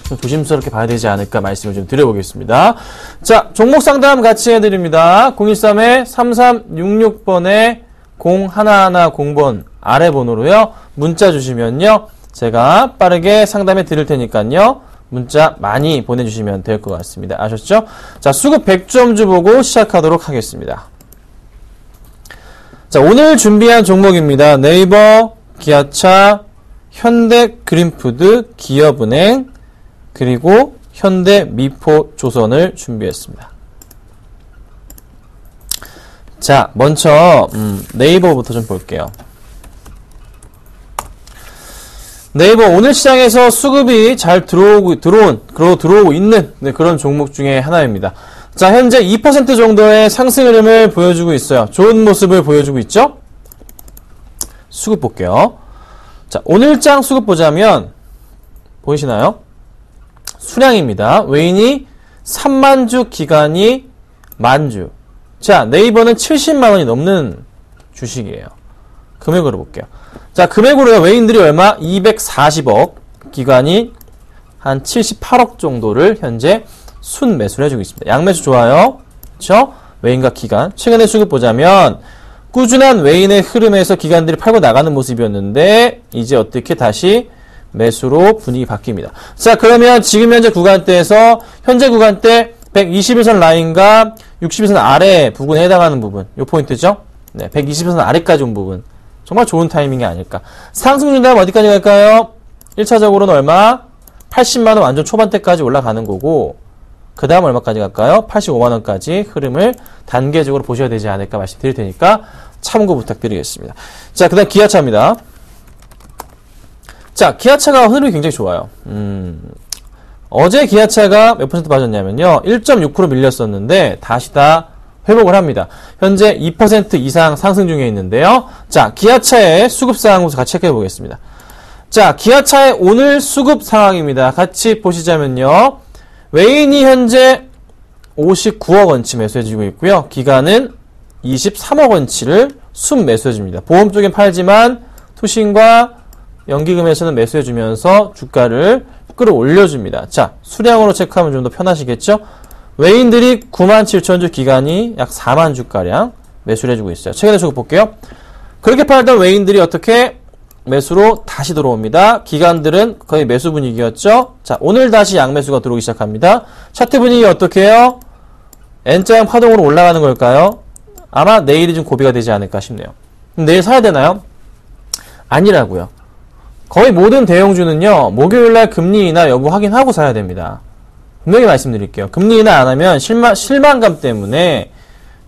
좀 조심스럽게 봐야 되지 않을까 말씀을 좀 드려보겠습니다. 자, 종목 상담 같이 해드립니다. 013-3366번에 0110번 아래 번호로요. 문자 주시면요. 제가 빠르게 상담해 드릴 테니까요. 문자 많이 보내주시면 될 것 같습니다. 아셨죠? 자, 수급 100점주 보고 시작하도록 하겠습니다. 자, 오늘 준비한 종목입니다. 네이버, 기아차, 현대그린푸드, 기업은행, 그리고 현대미포조선을 준비했습니다. 자, 먼저 네이버부터 좀 볼게요. 네이버 오늘 시장에서 수급이 잘 들어오고 있는 그런 종목 중에 하나입니다. 자, 현재 2% 정도의 상승 흐름을 보여주고 있어요. 좋은 모습을 보여주고 있죠? 수급 볼게요. 자, 오늘장 수급 보자면 보이시나요? 수량입니다. 외인이 3만 주, 기간이 만 주. 자, 네이버는 70만 원이 넘는 주식이에요. 금액으로 볼게요. 자, 금액으로요. 외인들이 얼마? 240억, 기간이 한 78억 정도를 현재 순 매수를 해주고 있습니다. 양매수 좋아요. 그렇죠? 외인과 기간. 최근에 수급 보자면 꾸준한 외인의 흐름에서 기관들이 팔고 나가는 모습이었는데 이제 어떻게 다시 매수로 분위기 바뀝니다. 자, 그러면 지금 현재 구간대에서 현재 구간대 121선 라인과 60일선 아래 부근에 해당하는 부분, 요 포인트죠? 네, 120일선 아래까지 온 부분. 정말 좋은 타이밍이 아닐까. 상승 준다면 어디까지 갈까요? 1차적으로는 얼마? 80만원 완전 초반대까지 올라가는 거고, 그 다음 얼마까지 갈까요? 85만원까지 흐름을 단계적으로 보셔야 되지 않을까 말씀드릴 테니까 참고 부탁드리겠습니다. 자, 그 다음 기아차입니다. 자, 기아차가 흐름이 굉장히 좋아요. 어제 기아차가 몇 퍼센트 빠졌냐면요. 1.6% 밀렸었는데 다시 다 회복을 합니다. 현재 2% 이상 상승 중에 있는데요. 자, 기아차의 수급 상황부터 같이 체크해 보겠습니다. 자, 기아차의 오늘 수급 상황입니다. 같이 보시자면요. 외인이 현재 59억 원치 매수해주고 있고요. 기간은 23억 원치를 순 매수해줍니다. 보험 쪽엔 팔지만 투신과 연기금에서는 매수해주면서 주가를 끌어올려줍니다. 자, 수량으로 체크하면 좀 더 편하시겠죠? 외인들이 97,000주, 기간이 약 4만 주가량 매수를 해주고 있어요. 최근에 수급 볼게요. 그렇게 팔던 외인들이 어떻게 매수로 다시 들어옵니다. 기관들은 거의 매수 분위기였죠. 자, 오늘 다시 양매수가 들어오기 시작합니다. 차트 분위기 어떻게 해요? N자형 파동으로 올라가는 걸까요? 아마 내일이 좀 고비가 되지 않을까 싶네요. 내일 사야 되나요? 아니라고요. 거의 모든 대형주는요, 목요일날 금리 인하 여부 확인하고 사야 됩니다. 분명히 말씀드릴게요. 금리 인하 안 하면 실망감 때문에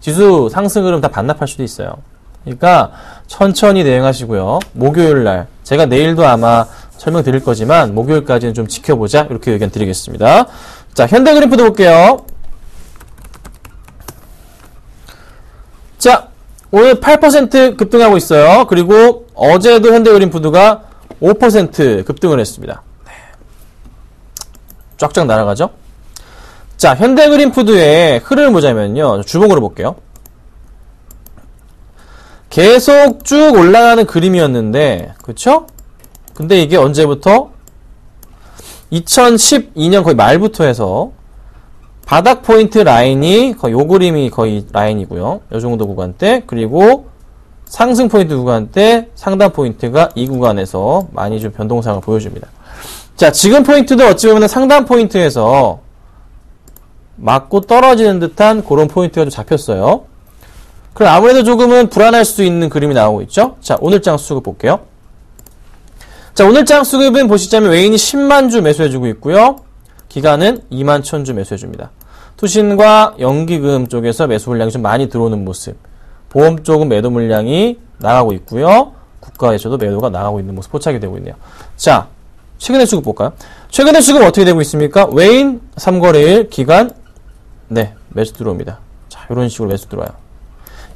지수 상승 흐름 다 반납할 수도 있어요. 그러니까 천천히 대응하시고요. 목요일날, 제가 내일도 아마 설명드릴 거지만 목요일까지는 좀 지켜보자, 이렇게 의견 드리겠습니다. 자, 현대그린푸드 볼게요. 자, 오늘 8% 급등하고 있어요. 그리고 어제도 현대그린푸드가 5% 급등을 했습니다. 네. 쫙쫙 날아가죠? 자, 현대그린푸드의 흐름을 보자면요. 주봉으로 볼게요. 계속 쭉 올라가는 그림이었는데, 그쵸? 근데 이게 언제부터? 2012년 거의 말부터 해서 바닥 포인트 라인이 거의 요 그림이 거의 라인이고요. 요 정도 구간대. 그리고 상승 포인트 구간대, 상단 포인트가 이 구간에서 많이 좀 변동상을 보여줍니다. 자, 지금 포인트도 어찌 보면 상단 포인트에서 맞고 떨어지는 듯한 그런 포인트가 좀 잡혔어요. 그럼 아무래도 조금은 불안할 수 있는 그림이 나오고 있죠. 자, 오늘장 수급 볼게요. 자, 오늘장 수급은 보시자면 외인이 10만 주 매수해주고 있고요. 기간은 2만 1000주 매수해줍니다. 투신과 연기금 쪽에서 매수 물량이 좀 많이 들어오는 모습. 보험 쪽은 매도 물량이 나가고 있고요. 국가에서도 매도가 나가고 있는 모습 포착이 되고 있네요. 자, 최근의 수급 볼까요? 최근의 수급 어떻게 되고 있습니까? 외인 3거래일 기간, 네, 매수 들어옵니다. 자, 이런 식으로 매수 들어와요.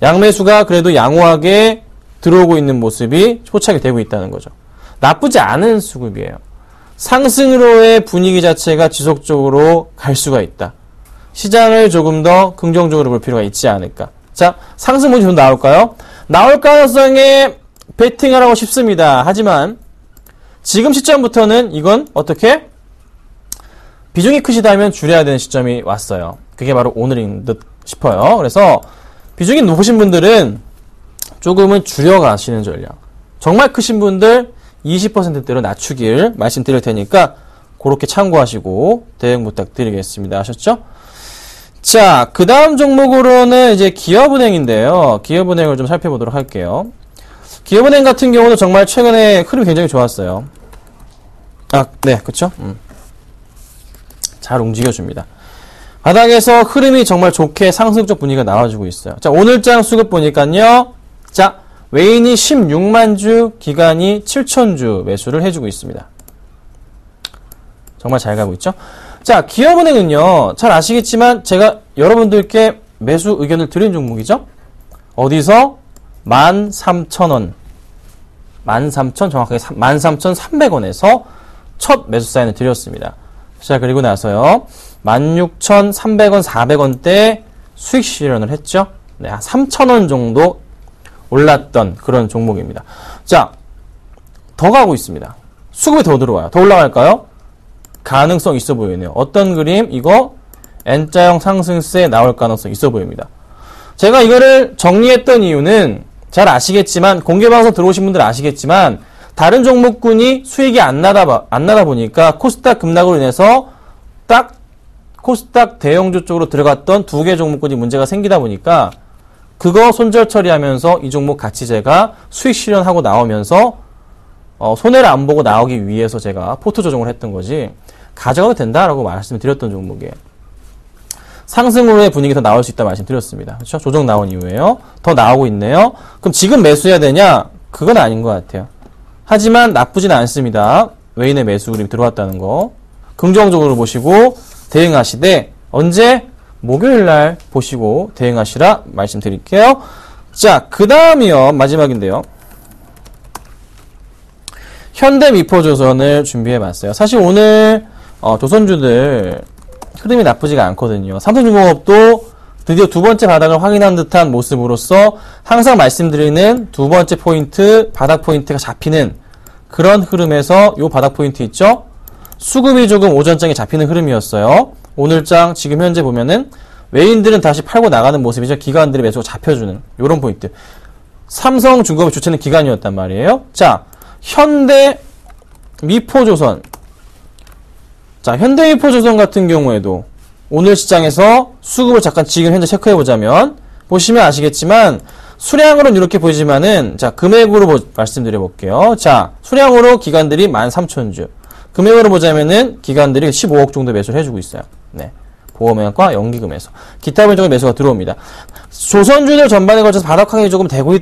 양매수가 그래도 양호하게 들어오고 있는 모습이 포착이 되고 있다는 거죠. 나쁘지 않은 수급이에요. 상승으로의 분위기 자체가 지속적으로 갈 수가 있다. 시장을 조금 더 긍정적으로 볼 필요가 있지 않을까. 자, 상승 모습이 좀 나올까요? 나올 가능성에 베팅을 하고 싶습니다. 하지만 지금 시점부터는 이건 어떻게? 비중이 크시다면 줄여야 되는 시점이 왔어요. 그게 바로 오늘인 듯 싶어요. 그래서 비중이 높으신 분들은 조금은 줄여가시는 전략. 정말 크신 분들 20%대로 낮추길 말씀드릴 테니까 그렇게 참고하시고 대응 부탁드리겠습니다. 아셨죠? 자, 그 다음 종목으로는 이제 기업은행인데요. 기업은행을 좀 살펴보도록 할게요. 기업은행 같은 경우는 정말 최근에 흐름이 굉장히 좋았어요. 아, 네, 그쵸? 잘 움직여줍니다. 바닥에서 흐름이 정말 좋게 상승적 분위기가 나와주고 있어요. 자, 오늘장 수급 보니까요. 자, 외인이 16만 주, 기관이 7천 주 매수를 해주고 있습니다. 정말 잘 가고 있죠? 자, 기업은행은요, 잘 아시겠지만 제가 여러분들께 매수 의견을 드린 종목이죠? 어디서? 13,000원. 13,000, 정확하게 13,300원에서 첫 매수 사인을 드렸습니다. 자, 그리고 나서요, 16,300원, 400원대 수익 실현을 했죠? 네, 한 3,000원 정도 올랐던 그런 종목입니다. 자, 더 가고 있습니다. 수급이 더 들어와요. 더 올라갈까요? 가능성 있어 보이네요. 어떤 그림? 이거 N자형 상승세 나올 가능성 있어 보입니다. 제가 이거를 정리했던 이유는 잘 아시겠지만, 공개방송 들어오신 분들 아시겠지만, 다른 종목군이 수익이 안 나다 보니까 코스닥 급락으로 인해서 딱 코스닥 대형주 쪽으로 들어갔던 두 개 종목군이 문제가 생기다 보니까 그거 손절 처리하면서 이 종목 같이 제가 수익 실현하고 나오면서 손해를 안 보고 나오기 위해서 제가 포트 조정을 했던 거지, 가져가도 된다라고 말씀드렸던 종목이에요. 상승으로의 분위기 더 나올 수 있다 말씀드렸습니다. 그렇죠? 조정 나온 이후에요. 더 나오고 있네요. 그럼 지금 매수해야 되냐? 그건 아닌 것 같아요. 하지만 나쁘진 않습니다. 외인의 매수 그림이 들어왔다는 거. 긍정적으로 보시고 대응하시되, 언제? 목요일날 보시고 대응하시라 말씀드릴게요. 자, 그 다음이요. 마지막인데요. 현대미포조선을 준비해봤어요. 사실 오늘 조선주들 흐름이 나쁘지가 않거든요. 삼성중공업도 드디어 두 번째 바닥을 확인한 듯한 모습으로서 항상 말씀드리는 두 번째 포인트, 바닥 포인트가 잡히는 그런 흐름에서 요 바닥 포인트 있죠? 수급이 조금 오전장에 잡히는 흐름이었어요. 오늘장 지금 현재 보면은 외인들은 다시 팔고 나가는 모습이죠. 기관들의 매수가 잡혀주는 요런 포인트. 삼성중공업의 주체는 기관이었단 말이에요. 자, 현대미포조선. 자, 현대미포조선 같은 경우에도 오늘 시장에서 수급을 잠깐 지금 현재 체크해보자면, 보시면 아시겠지만 수량으로는 이렇게 보이지만은, 자, 금액으로 말씀드려 볼게요. 자, 수량으로 기관들이 13,000주, 금액으로 보자면은 기관들이 15억 정도 매수를 해주고 있어요. 네, 보험액과 연기금에서 기타 비용적인 매수가 들어옵니다. 조선주들 전반에 걸쳐서 바닥 확인이 조금 되고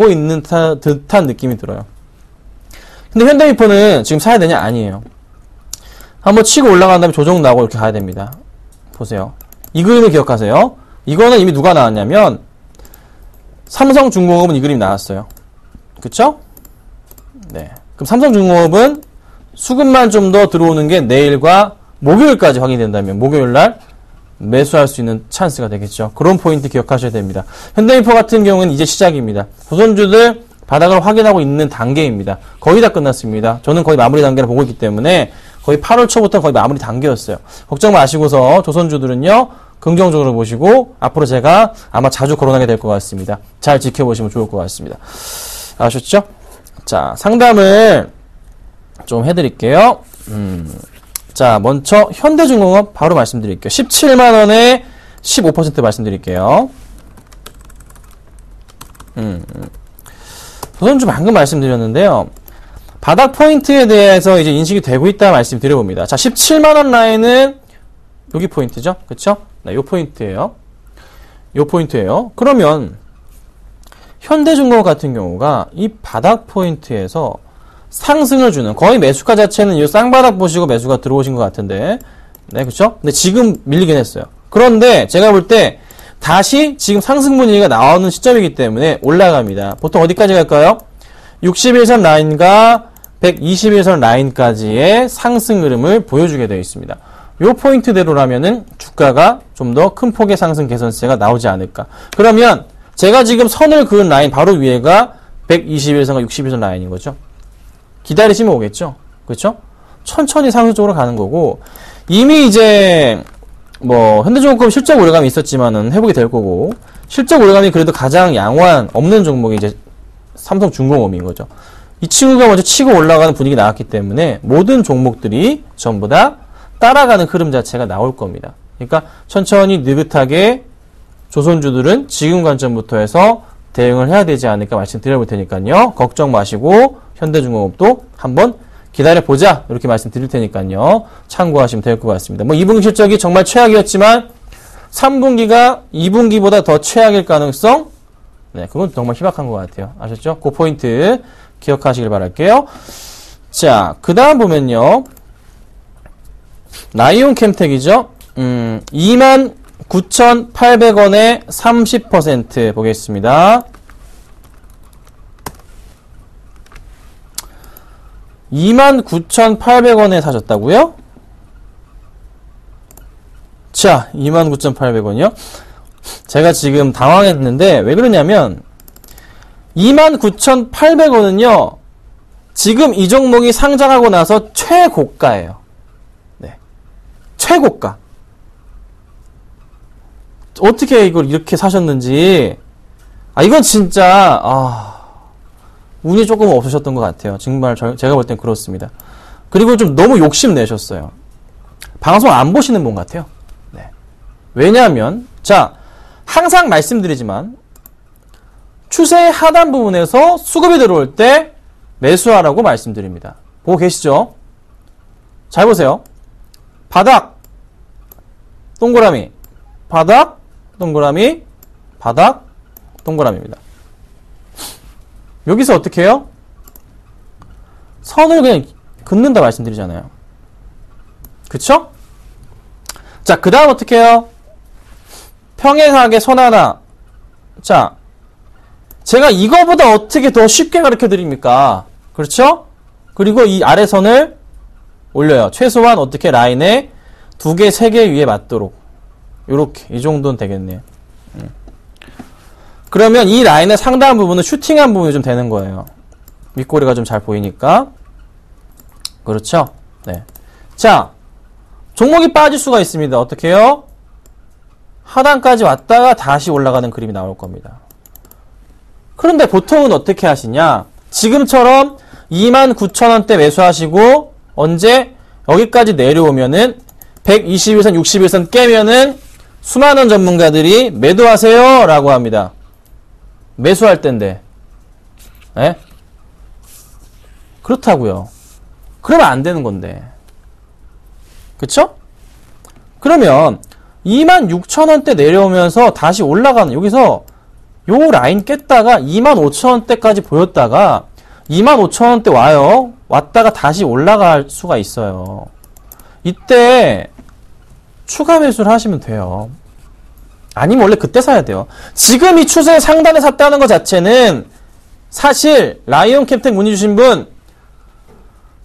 있는 듯한 느낌이 들어요. 근데 현대미포는 지금 사야 되냐? 아니에요. 한번 치고 올라간 다음에 조정 나오고 이렇게 가야 됩니다. 보세요. 이 그림을 기억하세요. 이거는 이미 누가 나왔냐면 삼성중공업은 이 그림이 나왔어요. 그쵸? 네. 그럼 삼성중공업은 수급만 좀 더 들어오는 게 내일과 목요일까지 확인된다면 목요일날 매수할 수 있는 찬스가 되겠죠. 그런 포인트 기억하셔야 됩니다. 현대미포 같은 경우는 이제 시작입니다. 조선주들 바닥을 확인하고 있는 단계입니다. 거의 다 끝났습니다. 저는 거의 마무리 단계를 보고 있기 때문에 거의 8월 초부터 거의 마무리 단계였어요. 걱정 마시고서 조선주들은요, 긍정적으로 보시고 앞으로 제가 아마 자주 거론하게 될 것 같습니다. 잘 지켜보시면 좋을 것 같습니다. 아셨죠? 자, 상담을 좀 해드릴게요. 자, 먼저 현대중공업 바로 말씀드릴게요. 17만원에 15% 말씀드릴게요. 조선주 방금 말씀드렸는데요. 바닥 포인트에 대해서 이제 인식이 되고 있다 말씀드려봅니다. 자, 17만원 라인은 여기 포인트죠? 그쵸? 네, 요 포인트예요. 요 포인트예요. 그러면 현대중공업 같은 경우가 이 바닥 포인트에서 상승을 주는, 거의 매수가 자체는 이 쌍바닥 보시고 매수가 들어오신 것 같은데, 네, 그쵸? 근데 지금 밀리긴 했어요. 그런데 제가 볼 때 다시 지금 상승 분위기가 나오는 시점이기 때문에 올라갑니다. 보통 어디까지 갈까요? 61선 라인과 121선 라인까지의 상승 흐름을 보여주게 되어 있습니다. 요 포인트대로라면은 주가가 좀 더 큰 폭의 상승 개선세가 나오지 않을까. 그러면 제가 지금 선을 그은 라인 바로 위에가 121선과 61선 라인인 거죠. 기다리시면 오겠죠. 그렇죠? 천천히 상승 쪽으로 가는 거고, 이미 이제 뭐 현대중공업 실적 오래감이 있었지만은 회복이 될 거고, 실적 오래감이 그래도 가장 양호한 없는 종목이 이제 삼성중공업인 거죠. 이 친구가 먼저 치고 올라가는 분위기 나왔기 때문에 모든 종목들이 전부 다 따라가는 흐름 자체가 나올 겁니다. 그러니까 천천히 느긋하게 조선주들은 지금 관점부터 해서 대응을 해야 되지 않을까 말씀드려볼 테니까요. 걱정 마시고 현대중공업도 한번 기다려보자. 이렇게 말씀드릴 테니까요. 참고하시면 될 것 같습니다. 뭐 2분기 실적이 정말 최악이었지만 3분기가 2분기보다 더 최악일 가능성? 네, 그건 정말 희박한 것 같아요. 아셨죠? 그 포인트 기억하시길 바랄게요. 자, 그 다음 보면요. 라이온 캠텍이죠? 29,800원에 30% 보겠습니다. 29,800원에 사셨다고요? 자, 29,800원이요? 제가 지금 당황했는데 왜 그러냐면 29,800원은요. 지금 이 종목이 상장하고 나서 최고가예요. 네. 최고가. 어떻게 이걸 이렇게 사셨는지. 이건 진짜 운이 조금 없으셨던 것 같아요. 정말 제가 볼 땐 그렇습니다. 그리고 좀 너무 욕심내셨어요. 방송 안 보시는 분 같아요. 네. 왜냐하면 자, 항상 말씀드리지만 추세의 하단 부분에서 수급이 들어올 때 매수하라고 말씀드립니다. 보고 계시죠? 잘 보세요. 바닥, 동그라미, 바닥, 동그라미, 바닥, 동그라미입니다. 여기서 어떻게 해요? 선을 그냥 긋는다 말씀드리잖아요. 그쵸? 자, 그 다음 어떻게 해요? 평행하게 선 하나. 자, 제가 이거보다 어떻게 더 쉽게 가르쳐 드립니까? 그렇죠? 그리고 이 아래 선을 올려요. 최소한 어떻게 라인에 2개, 3개 위에 맞도록. 요렇게. 이 정도는 되겠네요. 그러면 이 라인의 상당 부분은 슈팅한 부분이 좀 되는 거예요. 윗꼬리가 좀 잘 보이니까. 그렇죠? 네. 자, 종목이 빠질 수가 있습니다. 어떻게 해요? 하단까지 왔다가 다시 올라가는 그림이 나올 겁니다. 그런데 보통은 어떻게 하시냐? 지금처럼 29,000원대 매수하시고 언제 여기까지 내려오면은 121선, 61선 깨면은 수많은 전문가들이 매도하세요 라고 합니다. 매수할 때인데. 예? 그렇다고요. 그러면 안 되는 건데. 그쵸? 그러면 26,000원대 내려오면서 다시 올라가는 여기서 요 라인 깼다가 25,000원대까지 보였다가 25,000원대 와요. 왔다가 다시 올라갈 수가 있어요. 이때 추가 매수를 하시면 돼요. 아니면 원래 그때 사야 돼요. 지금 이 추세 상단에 샀다는 것 자체는 사실 라이온 캡텍 문의 주신 분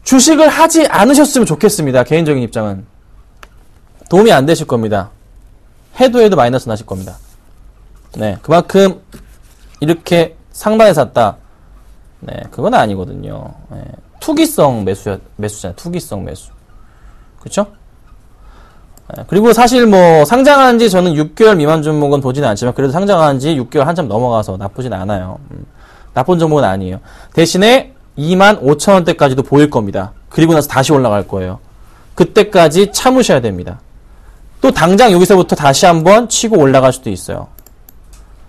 주식을 하지 않으셨으면 좋겠습니다. 개인적인 입장은. 도움이 안 되실 겁니다. 해도 마이너스 나실 겁니다. 네, 그만큼 이렇게 상단에 샀다. 네, 그건 아니거든요. 네, 투기성 매수잖아요. 투기성 매수. 그쵸? 네, 그리고 사실 뭐 상장한 지 저는 6개월 미만 종목은 보지는 않지만 그래도 상장한 지 6개월 한참 넘어가서 나쁘진 않아요. 나쁜 종목은 아니에요. 대신에 25,000원대까지도 보일 겁니다. 그리고 나서 다시 올라갈 거예요. 그때까지 참으셔야 됩니다. 또 당장 여기서부터 다시 한번 치고 올라갈 수도 있어요.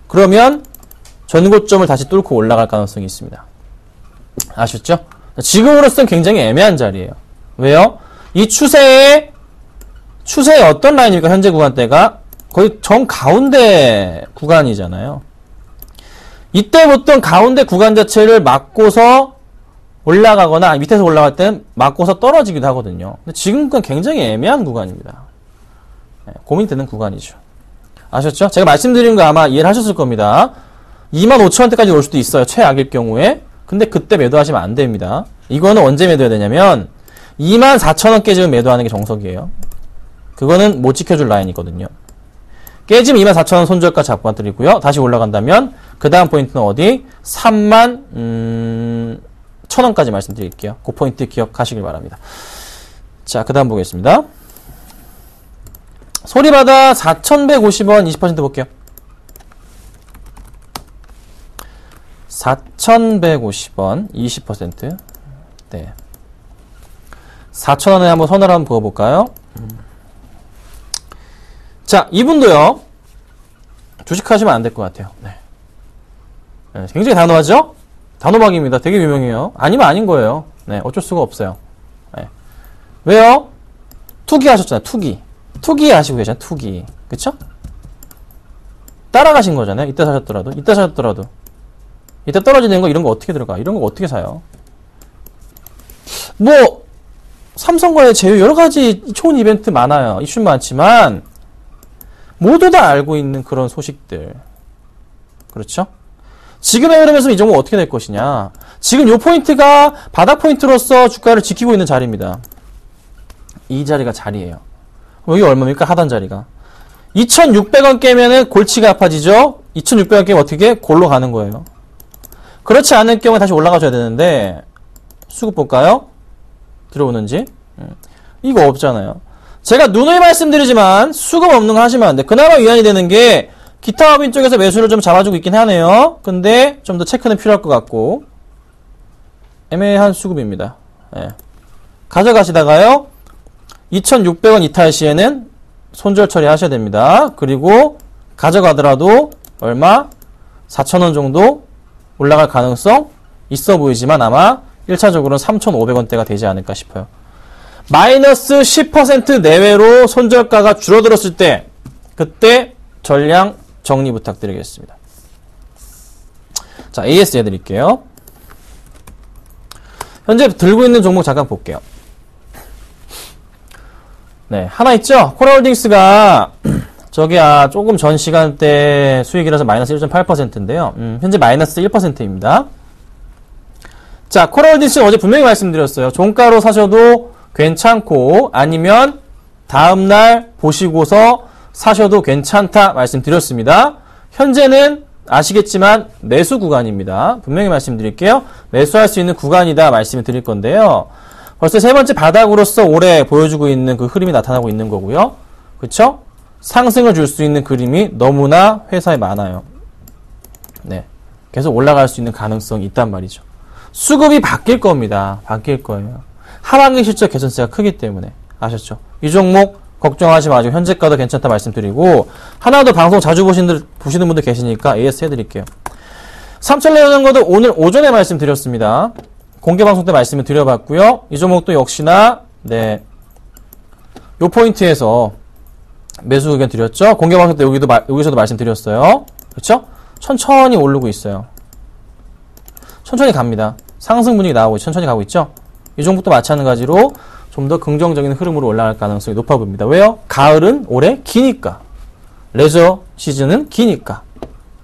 그러면 전고점을 다시 뚫고 올라갈 가능성이 있습니다. 아셨죠? 지금으로서는 굉장히 애매한 자리예요. 왜요? 이 추세의 어떤 라인입니까? 현재 구간대가 거의 정 가운데 구간이잖아요. 이때 보통 가운데 구간 자체를 막고서 올라가거나 밑에서 올라갈 때는 막고서 떨어지기도 하거든요. 근데 지금은 굉장히 애매한 구간입니다. 네, 고민되는 구간이죠. 아셨죠? 제가 말씀드린 거 아마 이해를 하셨을 겁니다. 25,000원대까지 올 수도 있어요. 최악일 경우에. 근데 그때 매도하시면 안 됩니다. 이거는 언제 매도해야 되냐면 24,000원 깨지면 매도하는 게 정석이에요. 그거는 못 지켜줄 라인이거든요. 깨지면 24,000원 손절가 잡고 드리고요. 다시 올라간다면 그 다음 포인트는 어디? 31,000원까지 말씀드릴게요. 그 포인트 기억하시길 바랍니다. 자, 그 다음 보겠습니다. 소리바다 4,150원 20% 볼게요. 4,150원 20%. 네. 4,000원에 한번 선을 한번 그어볼까요? 자, 이분도요. 주식하시면 안 될 것 같아요. 네. 네, 굉장히 단호하죠? 단호박입니다. 되게 유명해요. 아니면 아닌 거예요. 네, 어쩔 수가 없어요. 왜요? 투기 하셨잖아요. 투기 하시고 계잖아요. 투기. 그쵸? 따라가신 거잖아요. 이따 사셨더라도. 이따 떨어지는 거 이런 거 어떻게 들어가? 이런 거 어떻게 사요? 뭐 삼성과의 제휴 여러 가지 좋은 이벤트 많아요. 이슈 많지만 모두 다 알고 있는 그런 소식들. 그렇죠? 지금의 흐름에서 이 종목 어떻게 될 것이냐. 지금 요 포인트가 바닥 포인트로서 주가를 지키고 있는 자리입니다. 이 자리가 자리예요. 여기 얼마입니까? 하단 자리가. 2,600원 깨면은 골치가 아파지죠? 2,600원 깨면 어떻게? 골로 가는 거예요. 그렇지 않을 경우에 다시 올라가줘야 되는데, 수급 볼까요? 들어오는지? 이거 없잖아요. 제가 누누이 말씀드리지만, 수급 없는 거 하시면 안 돼. 그나마 위안이 되는 게, 기타 법인 쪽에서 매수를 좀 잡아주고 있긴 하네요. 근데, 좀 더 체크는 필요할 것 같고, 애매한 수급입니다. 예. 가져가시다가요, 2,600원 이탈 시에는 손절 처리하셔야 됩니다. 그리고 가져가더라도 얼마? 4,000원 정도 올라갈 가능성 있어 보이지만 아마 1차적으로는 3,500원대가 되지 않을까 싶어요. 마이너스 10% 내외로 손절가가 줄어들었을 때 그때 전량 정리 부탁드리겠습니다. 자, AS 해드릴게요. 현재 들고 있는 종목 잠깐 볼게요. 네, 하나 있죠? 코라홀딩스가 저기 조금 전 시간대 수익이라서 마이너스 1.8%인데요. 현재 마이너스 1%입니다. 자, 코라홀딩스는 어제 분명히 말씀드렸어요. 종가로 사셔도 괜찮고 아니면 다음날 보시고서 사셔도 괜찮다 말씀드렸습니다. 현재는 아시겠지만 매수 구간입니다. 분명히 말씀드릴게요. 매수할 수 있는 구간이다 말씀을 드릴 건데요. 벌써 세 번째 바닥으로서 올해 보여주고 있는 그 흐름이 나타나고 있는 거고요. 그쵸? 상승을 줄 수 있는 그림이 너무나 회사에 많아요. 네. 계속 올라갈 수 있는 가능성이 있단 말이죠. 수급이 바뀔 겁니다. 바뀔 거예요. 하반기 실적 개선세가 크기 때문에. 아셨죠? 이 종목 걱정하지 마시고 현재가도 괜찮다 말씀드리고 하나 더 방송 자주 보시는 분들 계시니까 AS 해드릴게요. 삼천레전거도 오늘 오전에 말씀드렸습니다. 공개방송 때 말씀을 드려봤고요. 이 종목도 역시나 네, 요 포인트에서 매수 의견 드렸죠. 공개방송 때 여기서도 말씀드렸어요. 그렇죠? 천천히 오르고 있어요. 천천히 갑니다. 상승 분위기 나오고 천천히 가고 있죠. 이 종목도 마찬가지로 좀 더 긍정적인 흐름으로 올라갈 가능성이 높아 보입니다. 왜요? 가을은 올해 기니까. 레저 시즌은 기니까.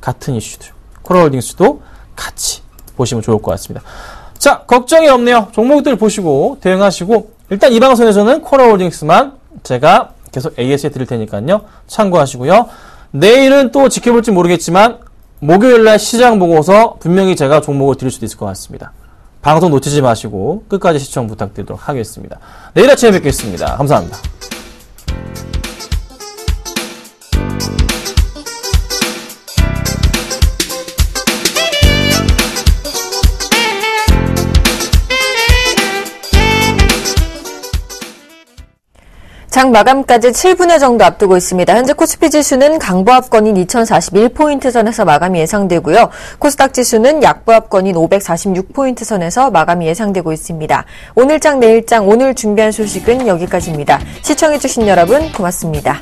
같은 이슈들. 코라홀딩스도 같이 보시면 좋을 것 같습니다. 자, 걱정이 없네요. 종목들 보시고 대응하시고 일단 이 방송에서는 코라홀딩스만 제가 계속 AS에 드릴 테니까요. 참고하시고요. 내일은 또 지켜볼지 모르겠지만 목요일날 시장 보고서 분명히 제가 종목을 드릴 수도 있을 것 같습니다. 방송 놓치지 마시고 끝까지 시청 부탁드리도록 하겠습니다. 내일 아침에 뵙겠습니다. 감사합니다. 장 마감까지 7분여 정도 앞두고 있습니다. 현재 코스피 지수는 강보합권인 2041포인트 선에서 마감이 예상되고요. 코스닥 지수는 약보합권인 546포인트 선에서 마감이 예상되고 있습니다. 오늘장 내일장 오늘 준비한 소식은 여기까지입니다. 시청해주신 여러분 고맙습니다.